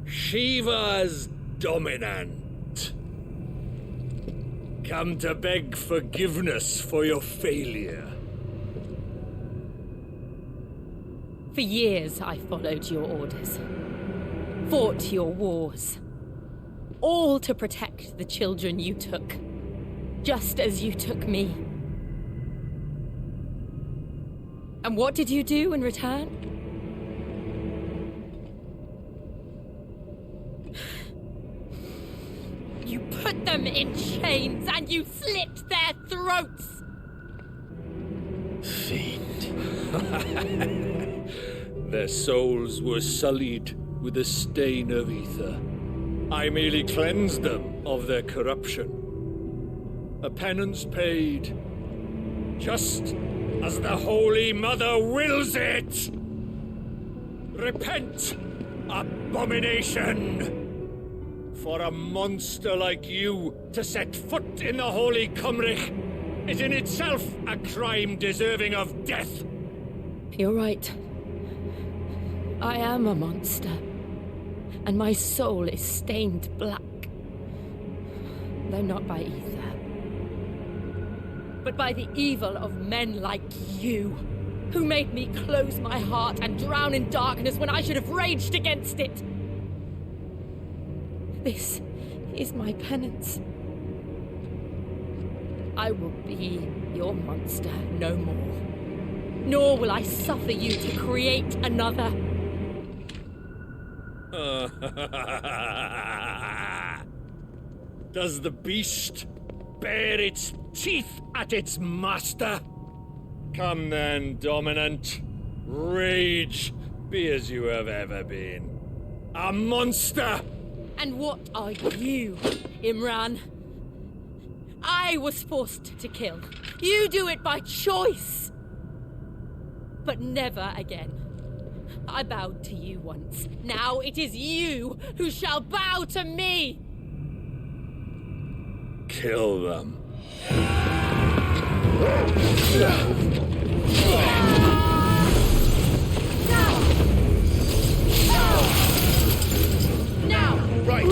Shiva's dominant. Come to beg forgiveness for your failure. For years I followed your orders, fought your wars, all to protect the children you took, just as you took me. And what did you do in return? You put them in chains and you slit their throats! Fiend. Their souls were sullied with the stain of ether. I merely cleansed them of their corruption. A penance paid, just as the Holy Mother wills it! Repent, abomination! For a monster like you to set foot in the Holy Cymric is in itself a crime deserving of death. You're right. I am a monster. And my soul is stained black. Though not by ether. But by the evil of men like you, who made me close my heart and drown in darkness when I should have raged against it. This is my penance. I will be your monster no more. Nor will I suffer you to create another. Does the beast bare its teeth at its master? Come then, Dominant. Rage, be as you have ever been. A monster! And what are you, Imran? I was forced to kill. You do it by choice. But never again. I bowed to you once. Now it is you who shall bow to me! Kill them. Now! Right.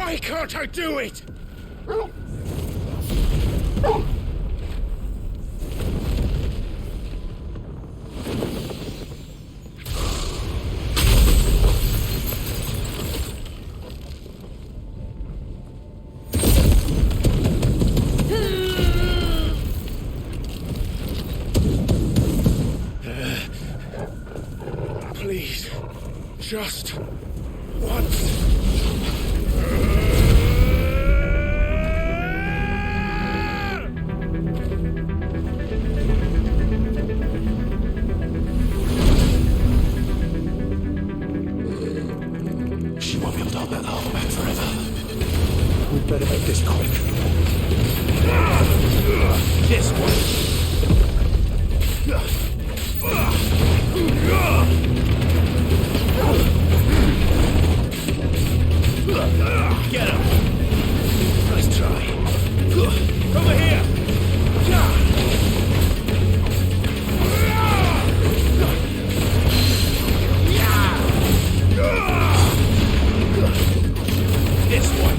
Why can't I do it? Please, just once. She won't be able to hold that arm back forever. We'd better make this quick. This one. Get him! Nice try. Over here! This one!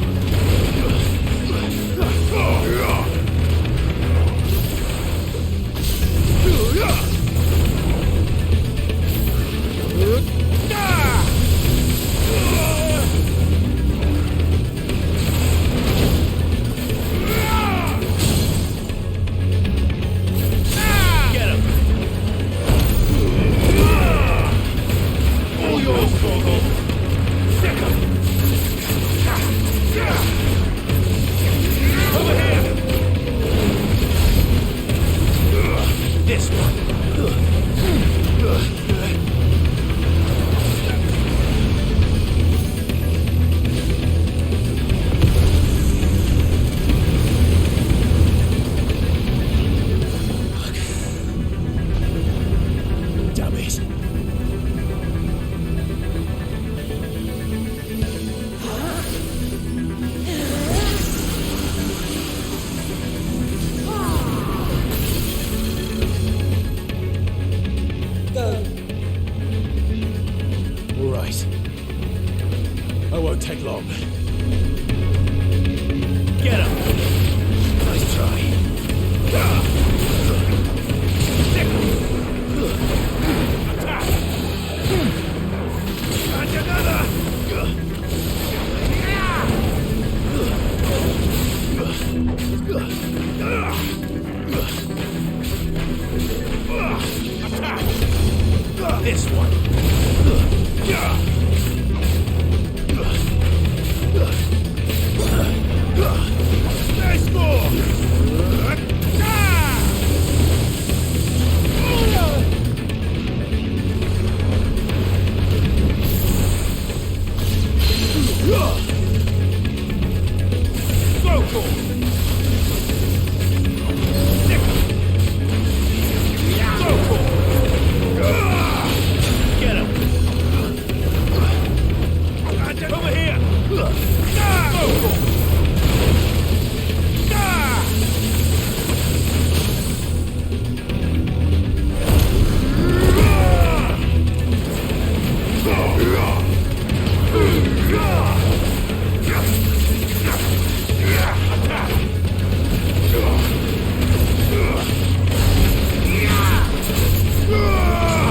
Get him! All yours, Torgal! Sick him! Over here! This one! right. I won't take long. Get him! Nice try. Attack! And another! Attack! This one! There's more! So cool! So cool! Get him! Over here! So cool!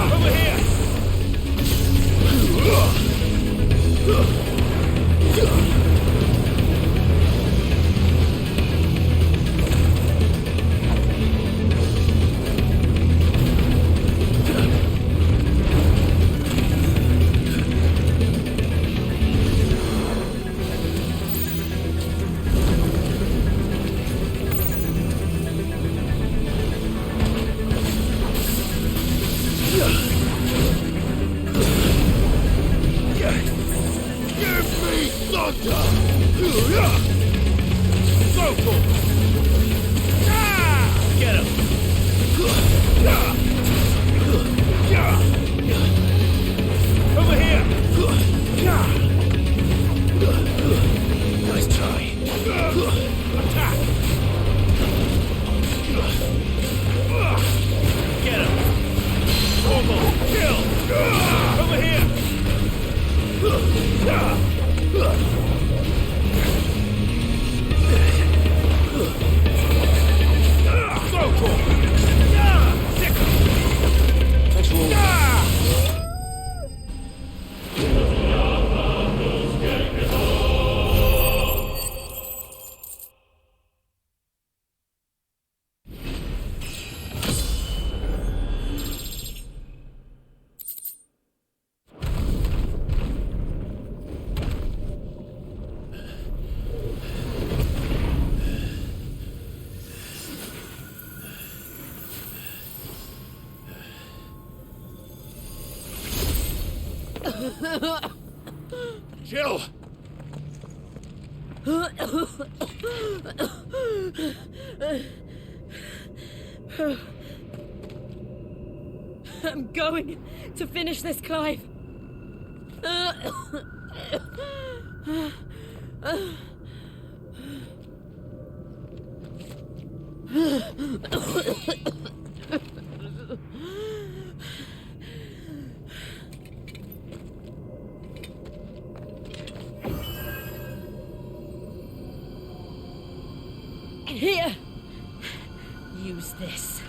Over here! Give me thunder! So cool! Get him! Over here! Nice try. Attack! Get him! Almost kill! Over here! So cool! Thanks for all. Jill! I'm going to finish this, Clive. Here. Use this.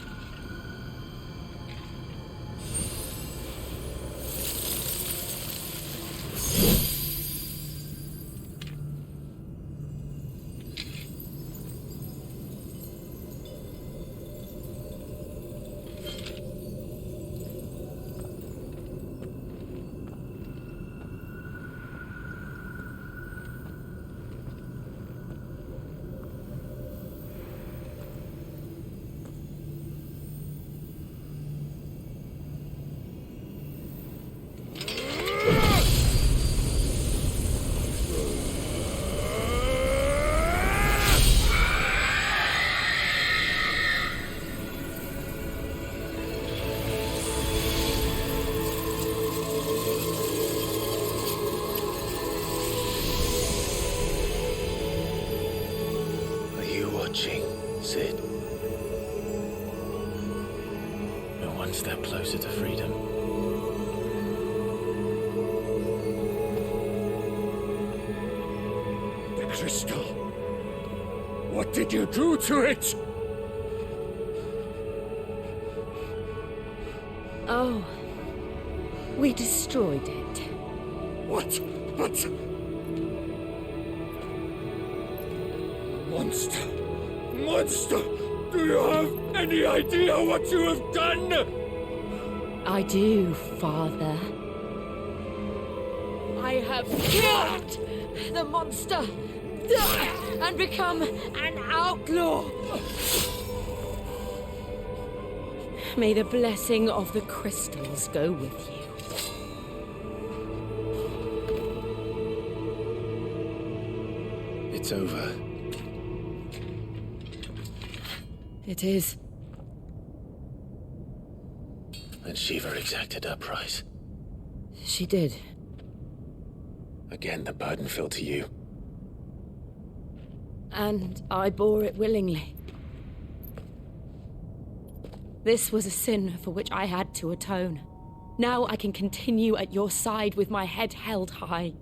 Sid. We're one step closer to freedom. crystal? What did you do to it? Oh, we destroyed it. What? But... Monster! Monster! Do you have any idea what you have done? I do, Father. I have killed the monster and become an outlaw. May the blessing of the crystals go with you. It's over. It is. And Shiva exacted her price. She did. Again, the burden fell to you. And I bore it willingly. This was a sin for which I had to atone. Now I can continue at your side with my head held high.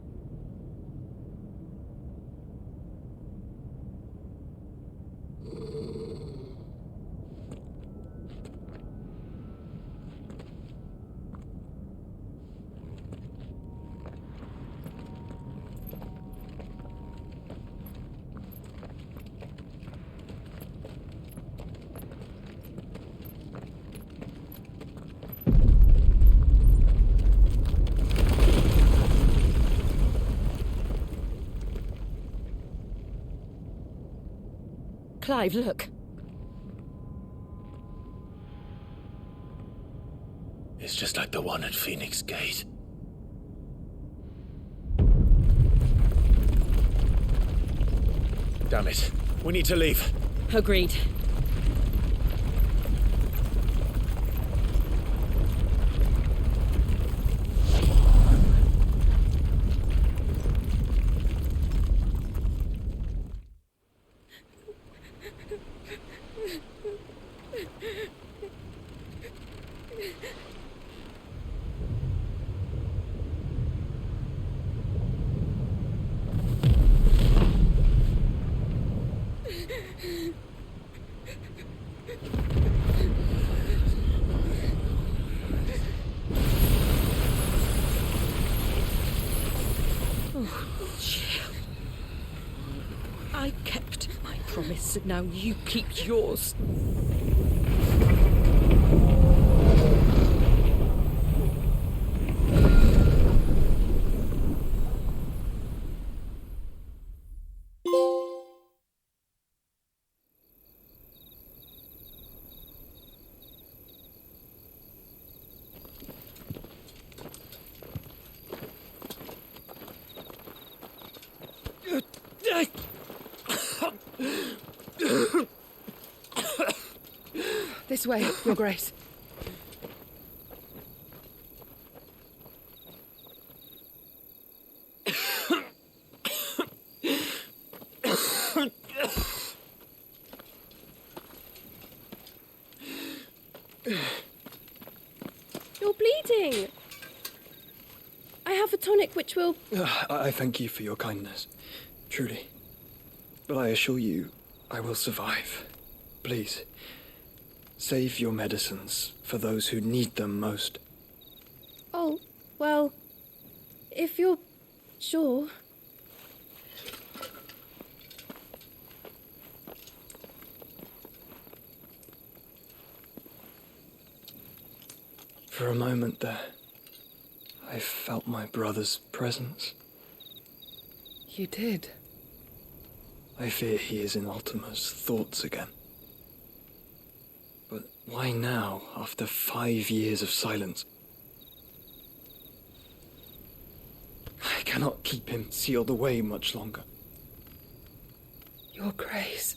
Clive, look. It's just like the one at Phoenix Gate. Damn it. We need to leave. Agreed. I kept my promise, and now you keep yours. This way, Your Grace. You're bleeding. I have a tonic which will... I thank you for your kindness, truly. But I assure you, I will survive. Please, save your medicines for those who need them most. Oh, well, if you're sure... For a moment there, I felt my brother's presence. You did? I fear he is in Ultima's thoughts again. But why now, after 5 years of silence? I cannot keep him sealed away much longer. Your Grace.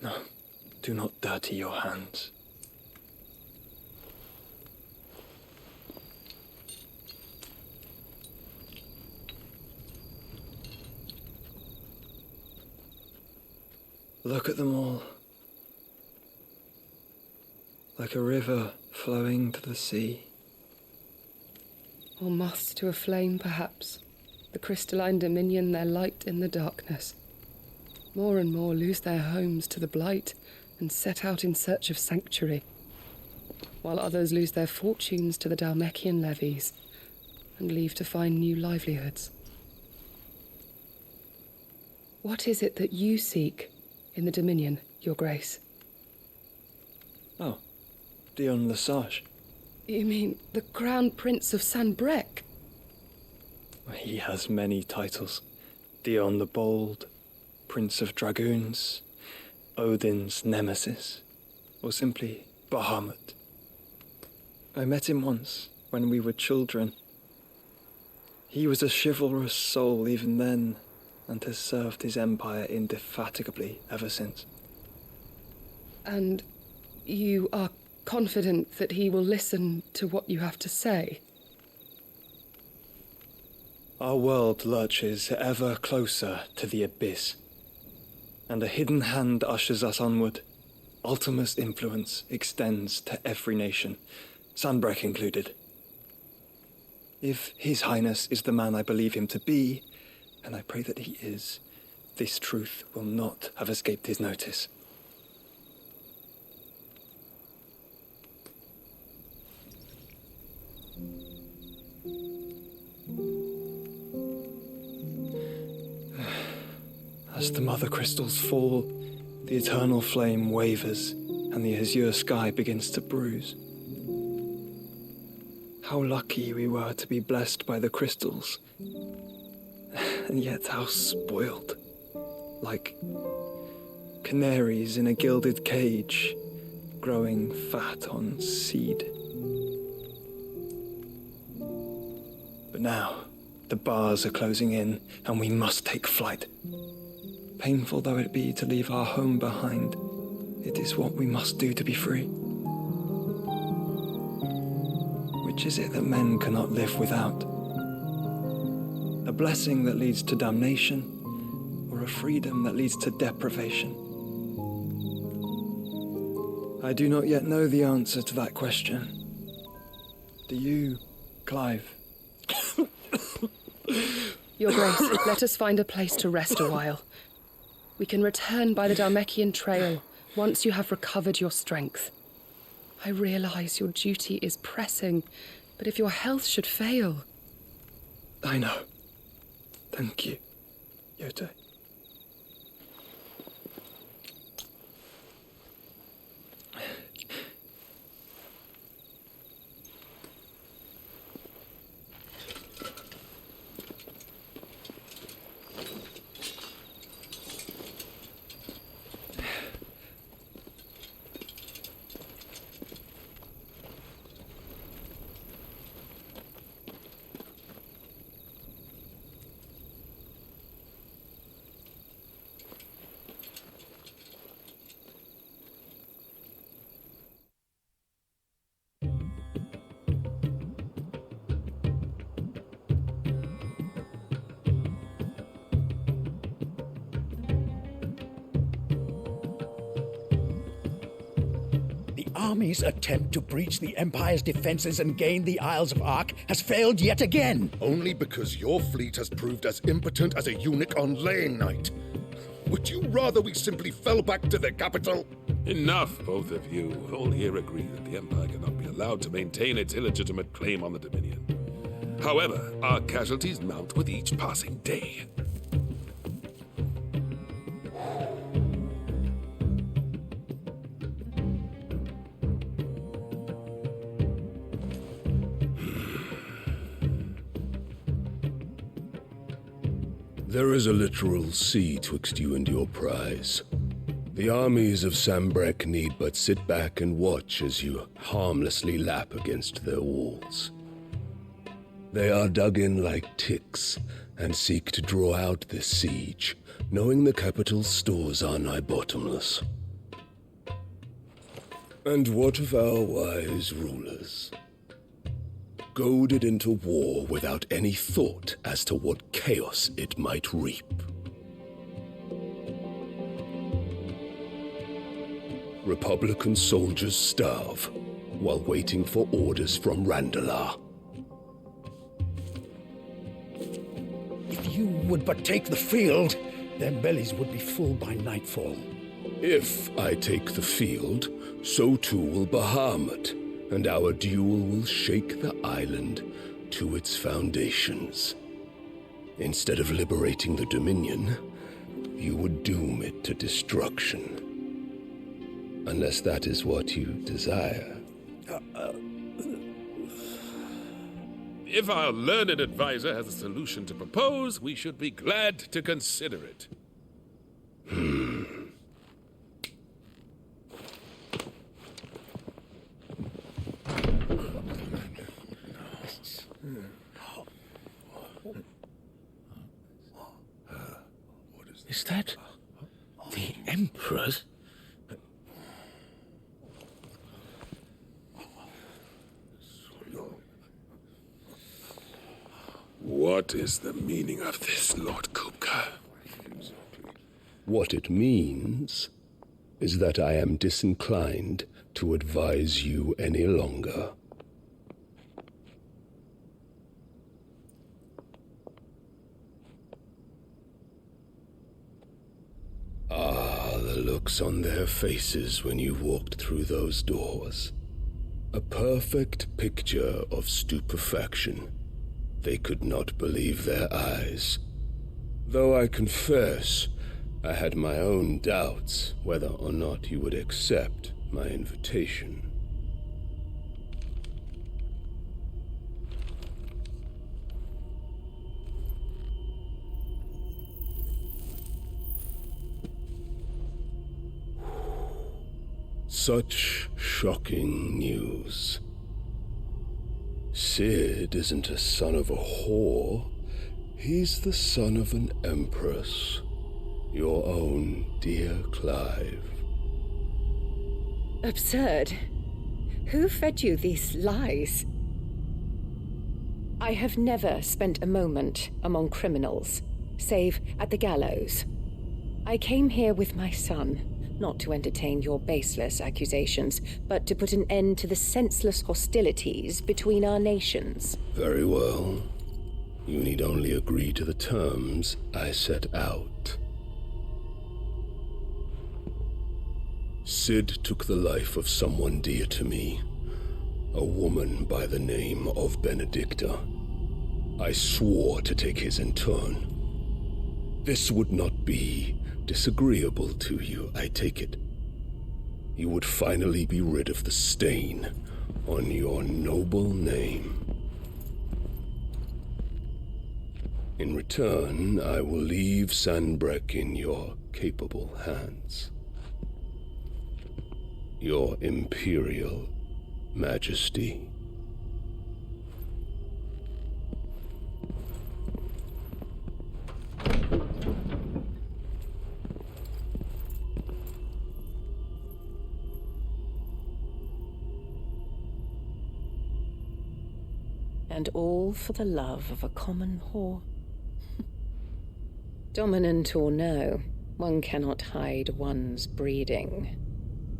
No, do not dirty your hands. Look at them all. Like a river flowing to the sea. Or moths to a flame, perhaps. The crystalline dominion their light in the darkness. More and more lose their homes to the blight and set out in search of sanctuary, while others lose their fortunes to the Dhalmekian levies and leave to find new livelihoods. What is it that you seek in the Dominion, Your Grace? Oh, Dion Lesage. You mean the Crown Prince of Sanbrec? He has many titles. Dion the Bold, Prince of Dragoons, Odin's Nemesis, or simply Bahamut. I met him once, when we were children. He was a chivalrous soul even then, and has served his empire indefatigably ever since. And you are confident that he will listen to what you have to say? Our world lurches ever closer to the abyss, and a hidden hand ushers us onward. Ultima's influence extends to every nation, Sanbrec included. If His Highness is the man I believe him to be, and I pray that he is, this truth will not have escaped his notice. As the mother crystals fall, the eternal flame wavers, and the azure sky begins to bruise. How lucky we were to be blessed by the crystals, and yet how spoiled. Like canaries in a gilded cage, growing fat on seed. But now, the bars are closing in, and we must take flight. Painful though it be to leave our home behind, it is what we must do to be free. Which is it that men cannot live without? A blessing that leads to damnation, or a freedom that leads to deprivation? I do not yet know the answer to that question. Do you, Clive? Your Grace, let us find a place to rest a while. We can return by the Dhalmekian trail once you have recovered your strength. I realize your duty is pressing, but if your health should fail... I know. Thank you, Yote. Army's attempt to breach the Empire's defenses and gain the Isles of Ark has failed yet again. Only because your fleet has proved as impotent as a eunuch on laying night. Would you rather we simply fell back to the capital? Enough, both of you. All here agree that the Empire cannot be allowed to maintain its illegitimate claim on the Dominion. However, our casualties mount with each passing day. There is a literal sea twixt you and your prize. The armies of Sanbrec need but sit back and watch as you harmlessly lap against their walls. They are dug in like ticks and seek to draw out this siege, knowing the capital's stores are nigh bottomless. And what of our wise rulers? Goaded into war without any thought as to what chaos it might reap. Republican soldiers starve while waiting for orders from Randalar. you would but take the field, their bellies would be full by nightfall. If I take the field, so too will Bahamut, and our duel will shake the island to its foundations. Instead of liberating the Dominion, you would doom it to destruction. Unless that is what you desire. If our learned advisor has a solution to propose, we should be glad to consider it. Is that the Emperor's? What is the meaning of this, Lord Kupka? What it means is that I am disinclined to advise you any longer. Ah, the looks on their faces when you walked through those doors. A perfect picture of stupefaction. They could not believe their eyes. Though I confess, I had my own doubts whether or not you would accept my invitation. Such shocking news. Sid isn't a son of a whore. He's the son of an empress. Your own dear Clive. Absurd. Who fed you these lies? I have never spent a moment among criminals, save at the gallows. I came here with my son, not to entertain your baseless accusations, but to put an end to the senseless hostilities between our nations. Very well. You need only agree to the terms I set out. Sid took the life of someone dear to me, a woman by the name of Benedicta. I swore to take his in turn. This would not be disagreeable to you, I take it. You would finally be rid of the stain on your noble name. In return, I will leave Sanbreque in your capable hands. Your Imperial Majesty. And all for the love of a common whore. Dominant or no, one cannot hide one's breeding.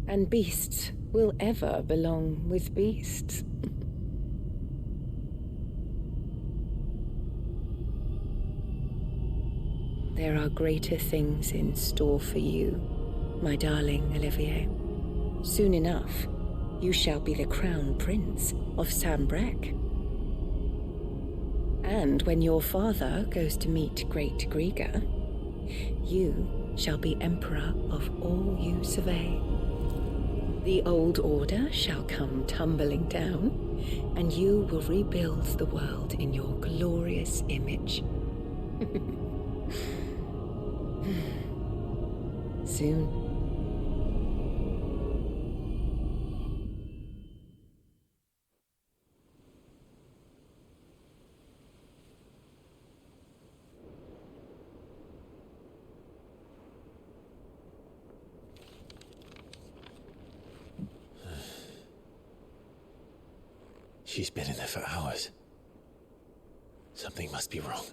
And beasts will ever belong with beasts. There are greater things in store for you, my darling Olivier. Soon enough, you shall be the crown prince of Sanbreque. And when your father goes to meet Great Griga, you shall be emperor of all you survey. The old order shall come tumbling down, and you will rebuild the world in your glorious image. Soon. She's been in there for hours. Something must be wrong.